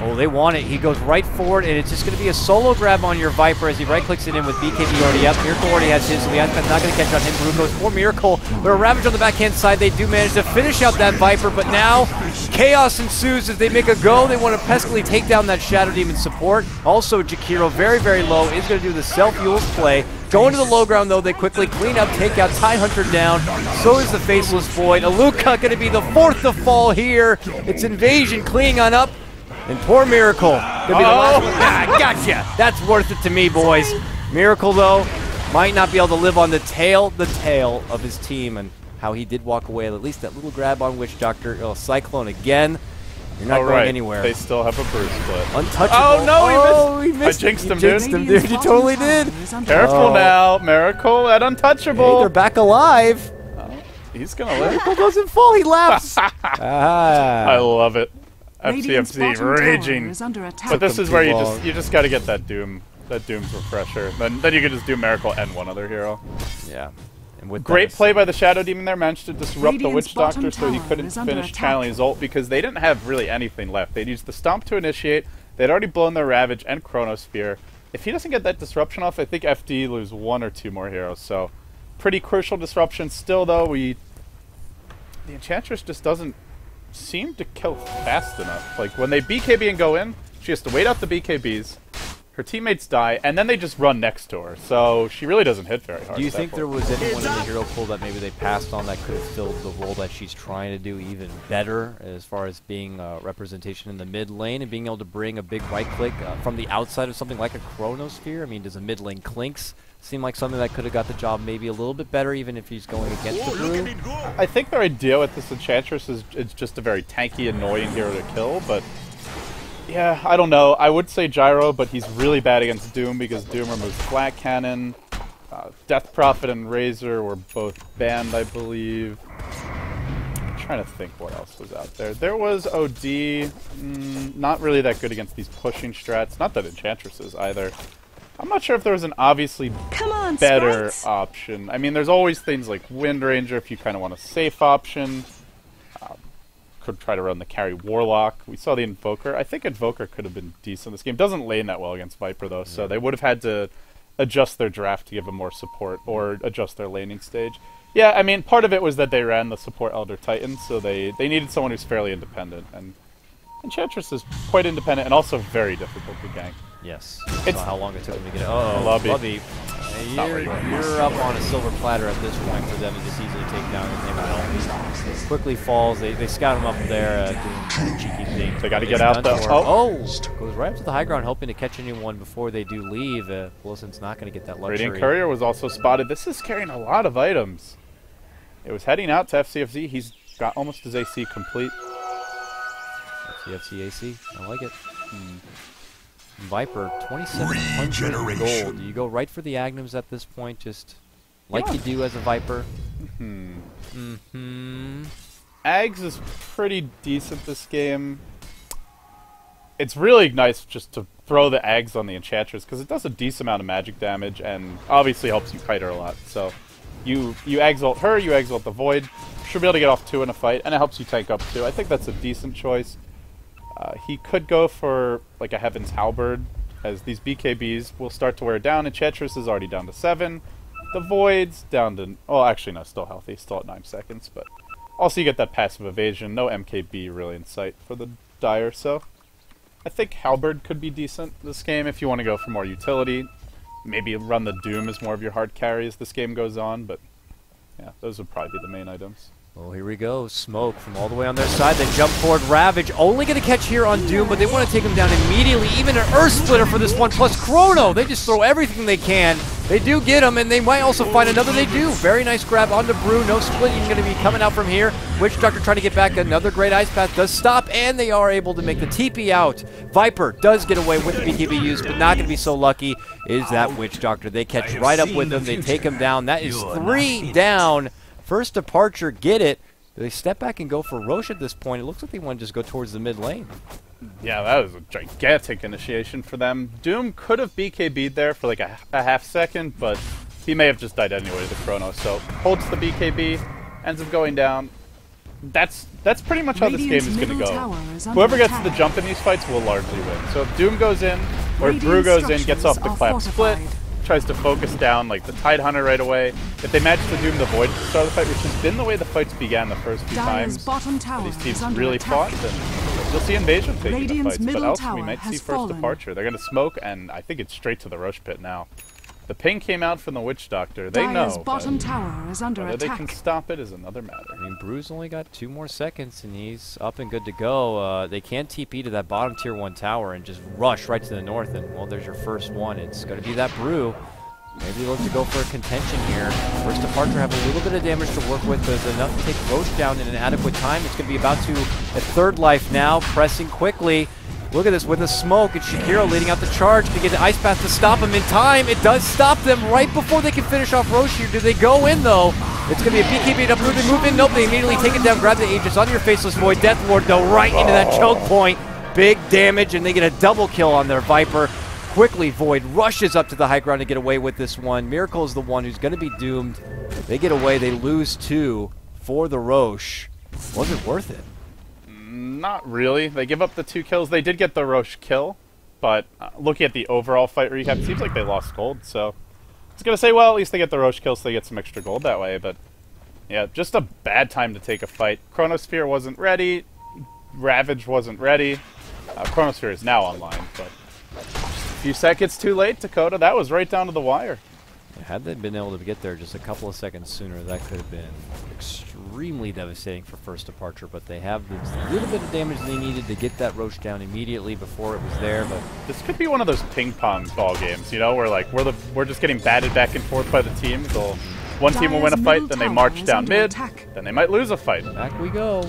Oh, they want it. He goes right forward, and it's just going to be a solo grab on your Viper as he right-clicks it in with BKB already up. Miracle already has his, so the Aztec's not going to catch on him. Brew goes for Miracle, but a Ravage on the backhand side. They do manage to finish out that Viper, but now chaos ensues as they make a go. They want to peskily take down that Shadow Demon support. Also, Jakiro, very, very low, is going to do the self-Yules play. Going to the low ground, though, they quickly clean up, take out Tidehunter down. So is the Faceless Void. Aluka going to be the 4th to fall here. It's Invasion cleaning on up. And poor Miracle. Gonna be the last one. Ah, gotcha. That's worth it to me, boys. Miracle, though, might not be able to live on the tail of his team, and how he did walk away. At least that little grab on Witch Doctor. Cyclone again. You're not going anywhere. They still have a Brew split. Untouchable. Oh, no, he missed. I jinxed him, You jinxed dude. him, dude. You totally did. Careful Oh. now, Miracle at Untouchable. Hey, they're back alive. He's going to live. Miracle doesn't fall. He laughs. I love it. Radiant's FCFC bottom tower raging. is under attack. But this Took is him where too you just got to get that Doom's refresher. Then you can just do Miracle and one other hero. Yeah. And with Great that, play by the Shadow Demon there, managed to disrupt the Radiant's Witch Doctor bottom so he tower couldn't is under finish attack. channeling his ult because they didn't have really anything left. They'd used the Stomp to initiate, they'd already blown their Ravage and Chronosphere. If he doesn't get that disruption off, I think FD lose 1 or 2 more heroes, so pretty crucial disruption. Still though, the Enchantress just doesn't seem to kill fast enough. Like when they BKB and go in, she has to wait out the BKBs, her teammates die, and then they just run next to her. So she really doesn't hit very hard. do you at that think point. there was anyone in the hero pool that maybe they passed on that could have filled the role that she's trying to do even better as far as being representation in the mid lane and being able to bring a big right click from the outside of something like a Chronosphere? I mean, does a mid lane Clinks seem like something that could have got the job maybe a little bit better even if he's going against the Brew? I think their idea with this Enchantress is it's just a very tanky, annoying hero to kill, but yeah, I don't know. I would say Gyro, but he's really bad against Doom because Doom removes Flat Cannon. Death Prophet and Razor were both banned, I believe. I'm trying to think what else was out there. There was OD, not really that good against these pushing strats. Not that Enchantress is either. I'm not sure if there was an obviously better option. I mean, there's always things like Wind Ranger if you kind of want a safe option. Could try to run the carry Warlock. We saw the Invoker. I think Invoker could have been decent this game. Doesn't lane that well against Viper, though, so they would have had to adjust their draft to give him more support or adjust their laning stage. Yeah, I mean, part of it was that they ran the support Elder Titan, so they needed someone who's fairly independent. And Enchantress is quite independent and also very difficult to gank. Yes. It's- Saw how long it took him to get it. Uh-oh. Lobby. Not You're, where you want. you're up on a silver platter at this point for them to just easily take down his name. Quickly falls. They scout him up there doing cheeky things. They gotta get out, though. Oh! Goes right up to the high ground hoping to catch anyone before they do leave. Wilson's not going to get that luxury. Radiant Courier was also spotted. This is carrying a lot of items. It was heading out to FCFZ. He's got almost his AC complete. FCFZ AC. I like it. Viper, 2,700 gold. Do you go right for the Agnums at this point, just like you do as a Viper? Ags is pretty decent this game. It's really nice just to throw the Ags on the Enchantress because it does a decent amount of magic damage and obviously helps you kite her a lot. So you exalt her, you exalt the Void. Should be able to get off 2 in a fight, and it helps you tank up 2. I think that's a decent choice. He could go for like a Heaven's Halberd, as these BKBs will start to wear down. Enchantress is already down to 7. The Void's down to... Oh, actually, no, still healthy. Still at 9 seconds, but... Also, you get that passive evasion. No MKB really in sight for the Dire, so... I think Halberd could be decent this game if you want to go for more utility. Maybe run the Doom as more of your hard carry as this game goes on, but... Yeah, those would probably be the main items. Well, here we go. Smoke from all the way on their side. They jump forward. Ravage only going to catch here on Doom, but they want to take him down immediately. Even an Earth Splitter for this one, plus Chrono. They just throw everything they can. They do get him, and they might also find another. They do. Very nice grab onto Brew. No splitting going to be coming out from here. Witch Doctor trying to get back. Another great Ice Path does stop, and they are able to make the TP out. Viper does get away with the BKB use, but not going to be so lucky is that Witch Doctor. They catch right up with him. They take him down. That is 3 down. First departure, get it. Do they step back and go for Roche at this point? It looks like they want to just go towards the mid lane. Yeah, that was a gigantic initiation for them. Doom could have BKB'd there for like a half second, but he may have just died anyway to the Chrono. So holds the BKB, ends up going down. That's pretty much how this game is going to go. Whoever gets the jump in these fights will largely win. So if Doom goes in, or if Brew goes in, gets off the clap split, tries to focus down like the Tide Hunter right away. If they manage to Doom the Void at the start of the fight, which has been the way the fights began the first few times, these teams really fought, then you'll see Invasion taking the fights, but else we might see first departure. They're going to smoke, and I think it's straight to the Roche Pit now. The ping came out from the Witch Doctor. They know. Bottom tower is under whether attack. they can stop it is another matter. I mean, Brew's only got 2 more seconds, and he's up and good to go. They can TP to that bottom tier 1 tower and just rush right to the north, and, well, there's your first one. It's going to be that Brew. Maybe look to go for a contention here. First departure have a little bit of damage to work with, but it's enough to take Roche down in an adequate time. It's going to be about to a 3rd life now, pressing quickly. Look at this with the smoke. It's Shakiro leading out the charge to get the Ice Path to stop him in time. It does stop them right before they can finish off Roche here. Do they go in, though? It's going to be a BKB to Brew. They move in. Nope, they immediately take it down. Grab the Aegis on your Faceless Void. Death Lord, though, right into that choke point. Big damage, and they get a double kill on their Viper. Quickly, Void rushes up to the high ground to get away with this one. Miracle is the one who's going to be doomed. They get away. They lose 2 for the Roche. Was it worth it? Not really. They give up the 2 kills. They did get the Roche kill, but looking at the overall fight recap, it seems like they lost gold. So I was going to say, well, at least they get the Roche kill, so they get some extra gold that way. But yeah, just a bad time to take a fight. Chronosphere wasn't ready. Ravage wasn't ready. Chronosphere is now online, but just a few seconds too late, Dakota. That was right down to the wire. Had they been able to get there just a couple of seconds sooner, that could have been extremely devastating for First Departure, but they have the little bit of damage they needed to get that Roche down immediately before it was there. But This could be one of those ping pong ball games, you know, where like we're just getting batted back and forth by the teams. One team will win a fight, then they march down mid, then they might lose a fight. back we go.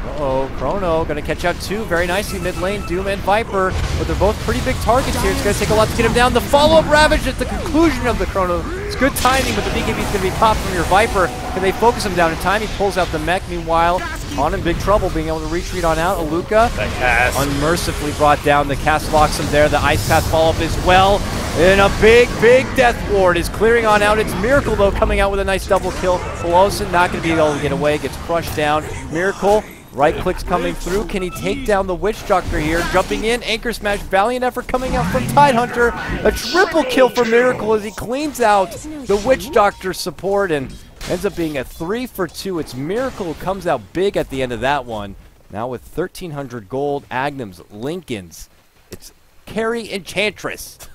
Uh-oh, Chrono gonna catch out 2 very nicely mid lane, Doom and Viper, but they're both pretty big targets here. It's gonna take a lot to get him down. The follow-up Ravage at the conclusion of the Chrono. It's good timing, but the BKB's gonna be popped from your Viper. Can they focus him down in time? He pulls out the mech. Meanwhile, On in big trouble, being able to retreat on out. Aluka That cast. unmercifully brought down. The cast locks him there. The Ice Path follow-up as well. And a big Death Ward is clearing on out. It's Miracle, though, coming out with a nice double kill. Pelosin not going to be able to get away. Gets crushed down. Miracle, right clicks coming through. Can he take down the Witch Doctor here? Jumping in. Anchor Smash. Valiant effort coming out from Tidehunter. A triple kill for Miracle as he cleans out the Witch Doctor support and ends up being a 3 for 2. It's Miracle who comes out big at the end of that one. Now with 1,300 gold, Agnums, Lincolns. It's Carry Enchantress.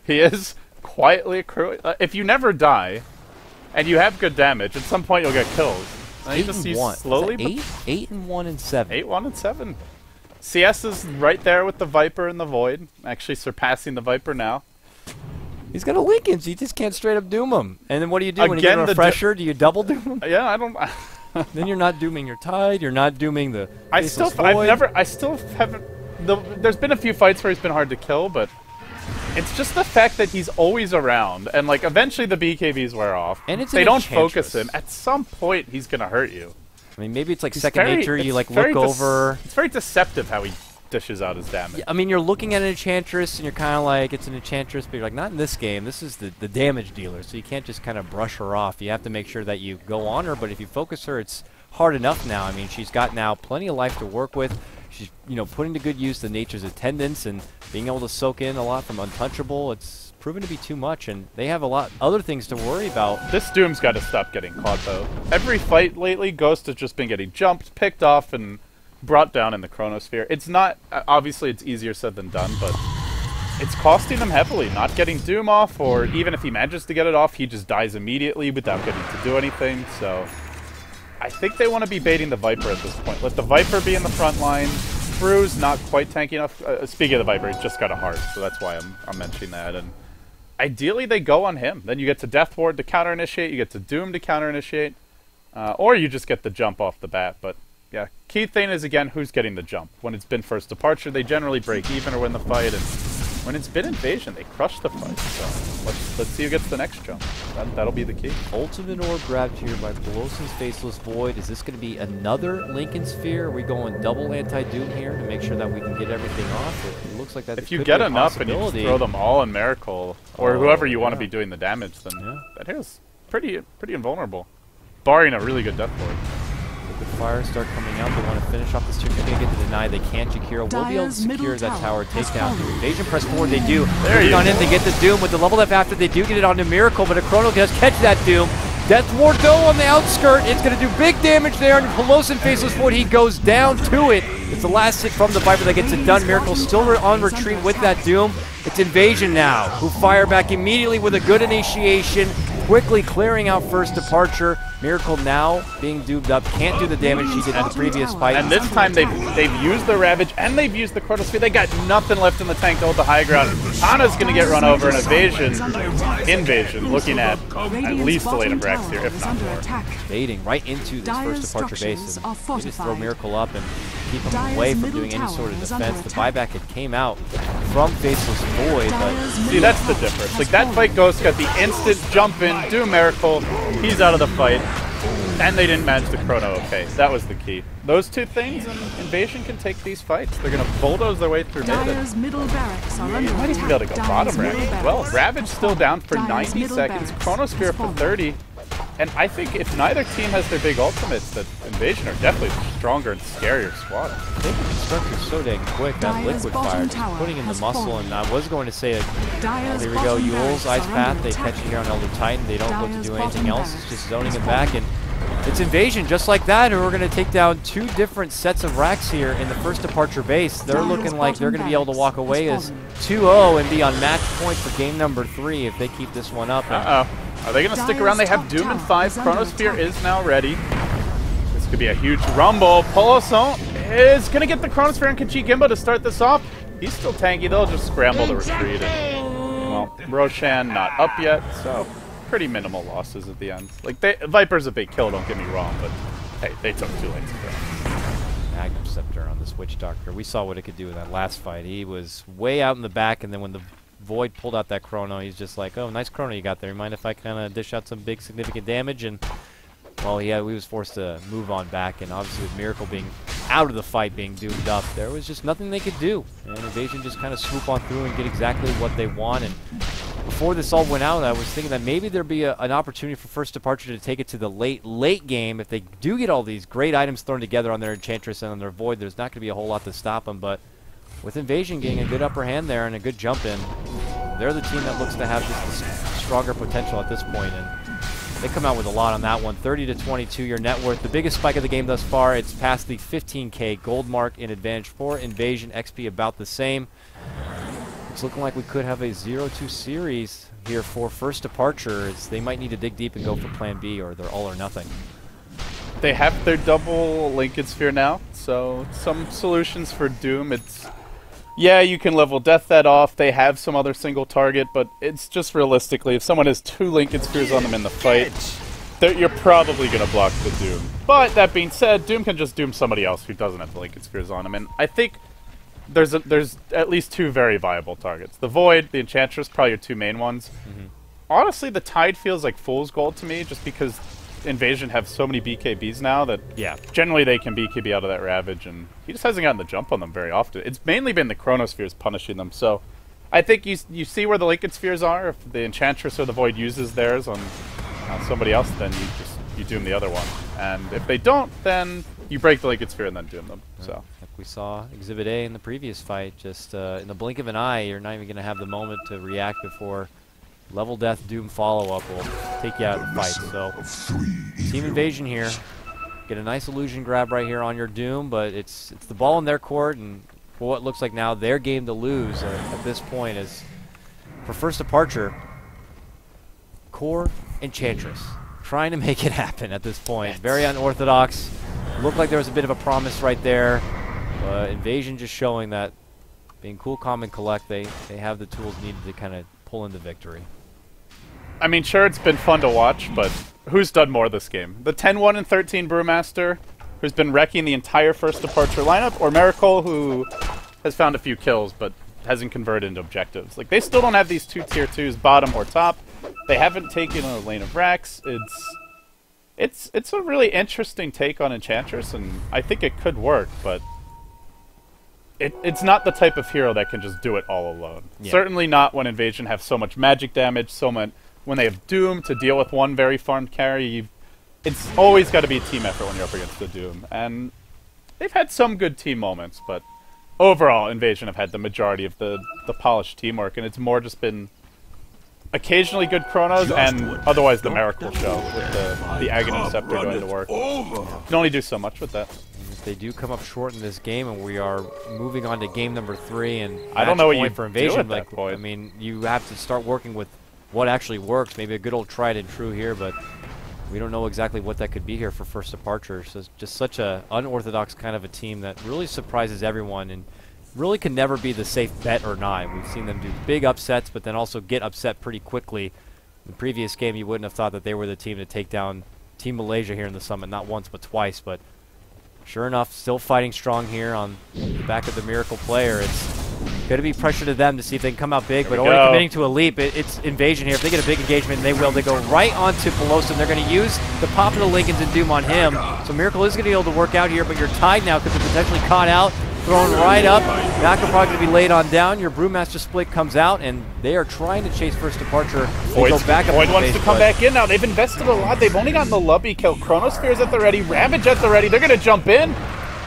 He is quietly accruing. If you never die, and you have good damage, at some point you'll get killed. And you 8 just and use 1. slowly, but 8 and 1 and 7. 8, 1, and 7. CS is right there with the Viper and the Void, actually surpassing the Viper now. He's got a Lincolns. You just can't straight up doom him. And then what do you do when you Again, get a the refresher? Do you double doom him? Yeah, I don't. Then you're not dooming your Tide. You're not dooming the. I Faceless still haven't. There's been a few fights where he's been hard to kill, but it's just the fact that he's always around, and like eventually the BKBs wear off. And it's they an don't Enchantress. focus him. At some point, he's gonna hurt you. I mean, maybe it's like He's second very- nature. You it's like very look over. It's very deceptive how he dishes out his damage. I mean, you're looking at an Enchantress, and you're kind of like, it's an Enchantress, but you're like, not in this game. This is the damage dealer, so you can't just kind of brush her off. You have to make sure that you go on her, but if you focus her, it's hard enough now. I mean, she's got now plenty of life to work with. She's, putting to good use the Nature's Attendants and being able to soak in a lot from Untouchable. It's proven to be too much, and they have a lot other things to worry about. This Doom's got to stop getting caught, though. Every fight lately, Ghost has just been getting jumped, picked off, and brought down in the Chronosphere. It's not... obviously, it's easier said than done, but it's costing him heavily. Not getting Doom off, or even if he manages to get it off, he just dies immediately without getting to do anything, so... I think they want to be baiting the Viper at this point. Let the Viper be in the front line. Fru's not quite tanky enough. Speaking of the Viper, he's just got a heart, so that's why I'm mentioning that. And ideally, they go on him. Then you get to Death Ward to counter-initiate, you get to Doom to counter-initiate, or you just get the jump off the bat. But yeah, key thing is, again, who's getting the jump. When it's been First Departure, they generally break even or win the fight, and when it's been Invasion, they crush the fight. So let's see who gets the next jump. That'll be the key. Ultimate Orb grabbed here by Pelosin's Faceless Void. Is this going to be another Lincoln Sphere? Are we going double anti-Doom here to make sure that we can get everything off? It looks like that If you could get be a enough and you just possibility. throw them all in Miracle, or Oh, whoever you want to yeah. be doing the damage, then Yeah. that here's pretty invulnerable. Barring a really good Death Ward. The fires start coming out. They want to finish off this tier. Can they get to deny? They can't. Jakiro will be able to Dire's secure middle that tower tower has takedown. fallen. Invasion press forward. They do. There Moving you on in. go. They get the Doom with the level up after. They do get it onto Miracle, but a Chrono does catch that Doom. Death Ward though on the outskirt. It's going to do big damage there. And Pelosin Faceless Void. He goes down to it. It's the last hit from the Viper that gets it done. Miracle still on retreat with that Doom. It's Invasion now, who fire back immediately with a good initiation, quickly clearing out First Departure. Miracle now being doomed up, can't do the damage she did in the previous fight. And this time they've used the Ravage and they've used the Chronosphere. They got nothing left in the tank to hold the high ground. Ana's going to get run over in Invasion, looking at least the late Abrax here, if not more. Baiting right into this Dire's First Departure base. structures And are they just throw fortified. Miracle up and keep him Dire's away from middle doing any sort of tower is under defense. The attack. buyback had came out from Faceless Void, but Dire's See, middle that's the tower difference. has Like, that fallen. fight Ghost got the instant jump in, do Miracle, he's out of the fight. And they didn't manage the chrono okay. That was the key. Those two things, and Invasion can take these fights. They're going to bulldoze their way through mid. Dire's middle barracks are under You might even be able to go attack. bottom Dire's rank middle as well. barracks Ravage still down for Dire's 90 middle seconds. barracks Chronosphere has for fallen. 30. And I think if neither team has their big ultimates, that Invasion are definitely stronger and scarier squad. They can construct so dang quick. That Dire's liquid bottom fire, just tower putting in the has muscle, fallen. and I was going to say, Dire's here we go, bottom Yule's barracks Ice are Path, under they catch attack. it here on Elder Titan, they don't look to Dire's do anything bottom else, it's just barracks zoning has it back, and it's Invasion just like that, and we're going to take down two different sets of racks here in the first departure base. They're Dire's looking like they're going to be able to walk bottom away barracks as has 2-0 and be on match point for game number 3 if they keep this one up. And Uh-oh. Are they going to stick around? They have Dire's Doom in top 5. tower is under Chronosphere attack. is now ready. This could be a huge rumble. Poloson is going to get the Chronosphere and Kachi Gimbo to start this off. He's still tanky. They'll just scramble to retreat. And, well, Roshan not up yet, so pretty minimal losses at the end. Like, Viper's a big kill, don't get me wrong, but hey, they took 2 lanes of ground. Magnum Scepter on this Witch Doctor. We saw what it could do in that last fight. He was way out in the back, and then when the Void pulled out that chrono, he's just like, oh, nice chrono you got there. You mind if I kind of dish out some big significant damage? And, well, yeah, we was forced to move on back, and obviously with Miracle being out of the fight, being doomed up, there was just nothing they could do. And Invasion just kind of swoop on through and get exactly what they want. And before this all went out, I was thinking that maybe there'd be an opportunity for First Departure to take it to the late game. If they do get all these great items thrown together on their Enchantress and on their Void, there's not going to be a whole lot to stop them. But with Invasion getting a good upper hand there and a good jump in, they're the team that looks to have just the stronger potential at this point. And they come out with a lot on that one. 30-22 your net worth. The biggest spike of the game thus far. It's past the 15K gold mark in advantage for Invasion. XP about the same. It's looking like we could have a 0-2 series here for First Departure. They might need to dig deep and go for Plan B, or they're all or nothing. They have their double Lincoln Sphere now, so some solutions for Doom. It's, yeah, you can level Death that off. They have some other single target, but it's just realistically, if someone has 2 Lincoln Spheres on them in the fight, you're probably going to block the Doom. But that being said, Doom can just Doom somebody else who doesn't have the Lincoln Spheres on him, and I think there's at least 2 very viable targets. The Void, the Enchantress, probably your 2 main ones. Honestly, the Tide feels like fool's gold to me, just because Invasion have so many BKBs now that Yeah. generally they can BKB out of that Ravage, and he just hasn't gotten the jump on them very often. It's mainly been the Chronospheres punishing them, so I think you see where the Lincoln Spheres are. If the Enchantress or the Void uses theirs on somebody else, then you doom the other one. And if they don't, then you break the Lincoln Sphere and then doom them. So Like we saw Exhibit A in the previous fight, just in the blink of an eye, you're not even going to have the moment to react before Level Death Doom follow-up will take you out of the fight. So, Team Invasion here. Get a nice illusion grab right here on your Doom, but it's the ball in their court, and for what looks like now their game to lose at this point is for First Departure, Core Enchantress trying to make it happen at this point. Very unorthodox. Looked like there was a bit of a promise right there. Invasion just showing that being cool, calm, and collect, they have the tools needed to kind of pull into victory. I mean, sure, it's been fun to watch, but who's done more this game? The 10-1 and 13 Brewmaster, who's been wrecking the entire First Departure lineup, or Miracle, who has found a few kills but hasn't converted into objectives? Like, they still don't have these 2 tier 2s, bottom or top. They haven't taken a lane of Rax. It's a really interesting take on Enchantress, and I think it could work, but it's not the type of hero that can just do it all alone. Yeah. Certainly not when Invasion have so much magic damage, when they have Doom to deal with one very farmed carry. It's always got to be a team effort when you're up against the Doom. And they've had some good team moments, but overall, Invasion have had the majority of the polished teamwork, and it's more just been occasionally good chronos and otherwise the Miracle show with the Aghanim Scepter going to work. You can only do so much with that. If they do come up short in this game, and we are moving on to game number 3, and I don't match know what point you for do Invasion. at that Like, point. I mean, you have to start working with what actually works. Maybe a good old tried and true here, but we don't know exactly what that could be here for First Departure. So it's just such a unorthodox kind of a team that really surprises everyone and really can never be the safe bet or not. We've seen them do big upsets, but then also get upset pretty quickly. In the previous game, you wouldn't have thought that they were the team to take down Team Malaysia here in the Summit, not once but twice, but sure enough, still fighting strong here on the back of the Miracle player. It's Going to be pressure to them to see if they can come out big, but we already go. committing to a leap. It's invasion here. If they get a big engagement, they will. They go right onto Pelosi. They're going to use the pop of the Lincolns and Doom on him. So Miracle is going to be able to work out here, but you're tied now because they're potentially caught out. Thrown right up. Macro probably going to be laid on down. Your Brewmaster split comes out, and they are trying to chase first departure. They go back up Void the wants base, to come but back in now. They've invested a lot. They've only gotten the Lubby kill. Chronosphere's at the ready. Ravage at the ready. They're going to jump in.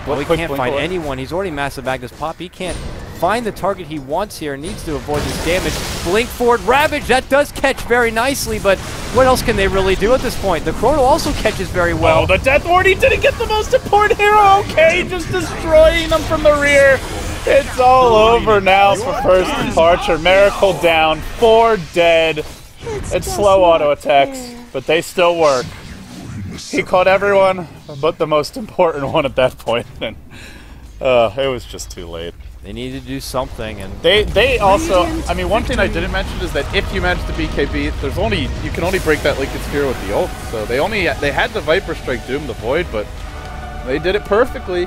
well, he Quick can't blink find away. anyone. He's already massive Magnus Pop. He can't find the target he wants here. Needs to avoid this damage. Blink forward. Ravage. That does catch very nicely, but what else can they really do at this point? The Chrono also catches very well. Oh, the Death Ward. He didn't get the most important hero. Okay, just destroying them from the rear. It's all over now for first departure. Miracle down. 4 dead. It's slow auto attacks, but they still work. He caught everyone, but the most important one at that point. And it was just too late. They need to do something, and They also, I mean, one thing I didn't mention is that if you manage the BKB, you can only break that Lincoln Sphere with the ult. So they had the Viper Strike Doom the Void, but they did it perfectly.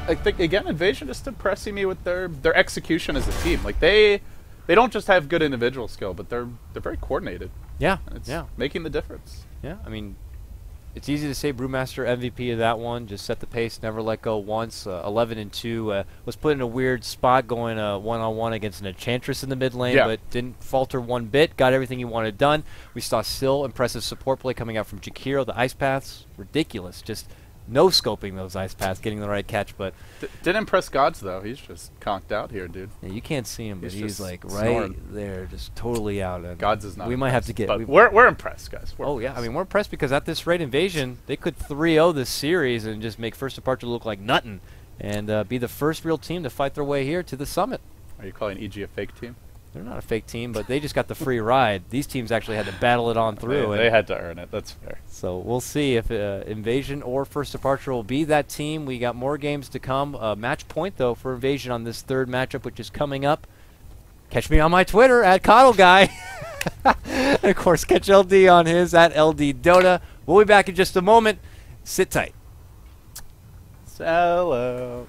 I think again, Invasion just impressing me with their execution as a team. Like they don't just have good individual skill, but they're very coordinated. yeah, And it's yeah, making the difference. yeah. I mean, it's easy to say Brewmaster MVP of that one. Just set the pace, never let go once. 11-2 was put in a weird spot going one-on-one against an Enchantress in the mid lane, Yeah. but didn't falter one bit. Got everything he wanted done. We saw still impressive support play coming out from Jakiro. The ice paths, ridiculous. Just no scoping those ice paths, getting the right catch, but Didn't impress Gods though. He's just conked out here, dude. yeah, you can't see him, but He's he's just like snoring. right there, just totally out. And Gods is not. we might have to impressed, get. But we're impressed, guys. We're Oh yeah, I impressed. mean we're impressed because at this rate, Invasion they could 3-0 this series and just make First Departure look like nothing, and be the first real team to fight their way here to the summit. Are you calling EG a fake team? They're not a fake team, but they just got the free ride. These teams actually had to battle it on through. They and had to earn it. That's fair. so we'll see if Invasion or First Departure will be that team. We got more games to come. Match point though for Invasion on this third matchup, which is coming up. Catch me on my Twitter at Coddle Guy. And of course, catch LD on his at LD Dota. We'll be back in just a moment. Sit tight. Hello.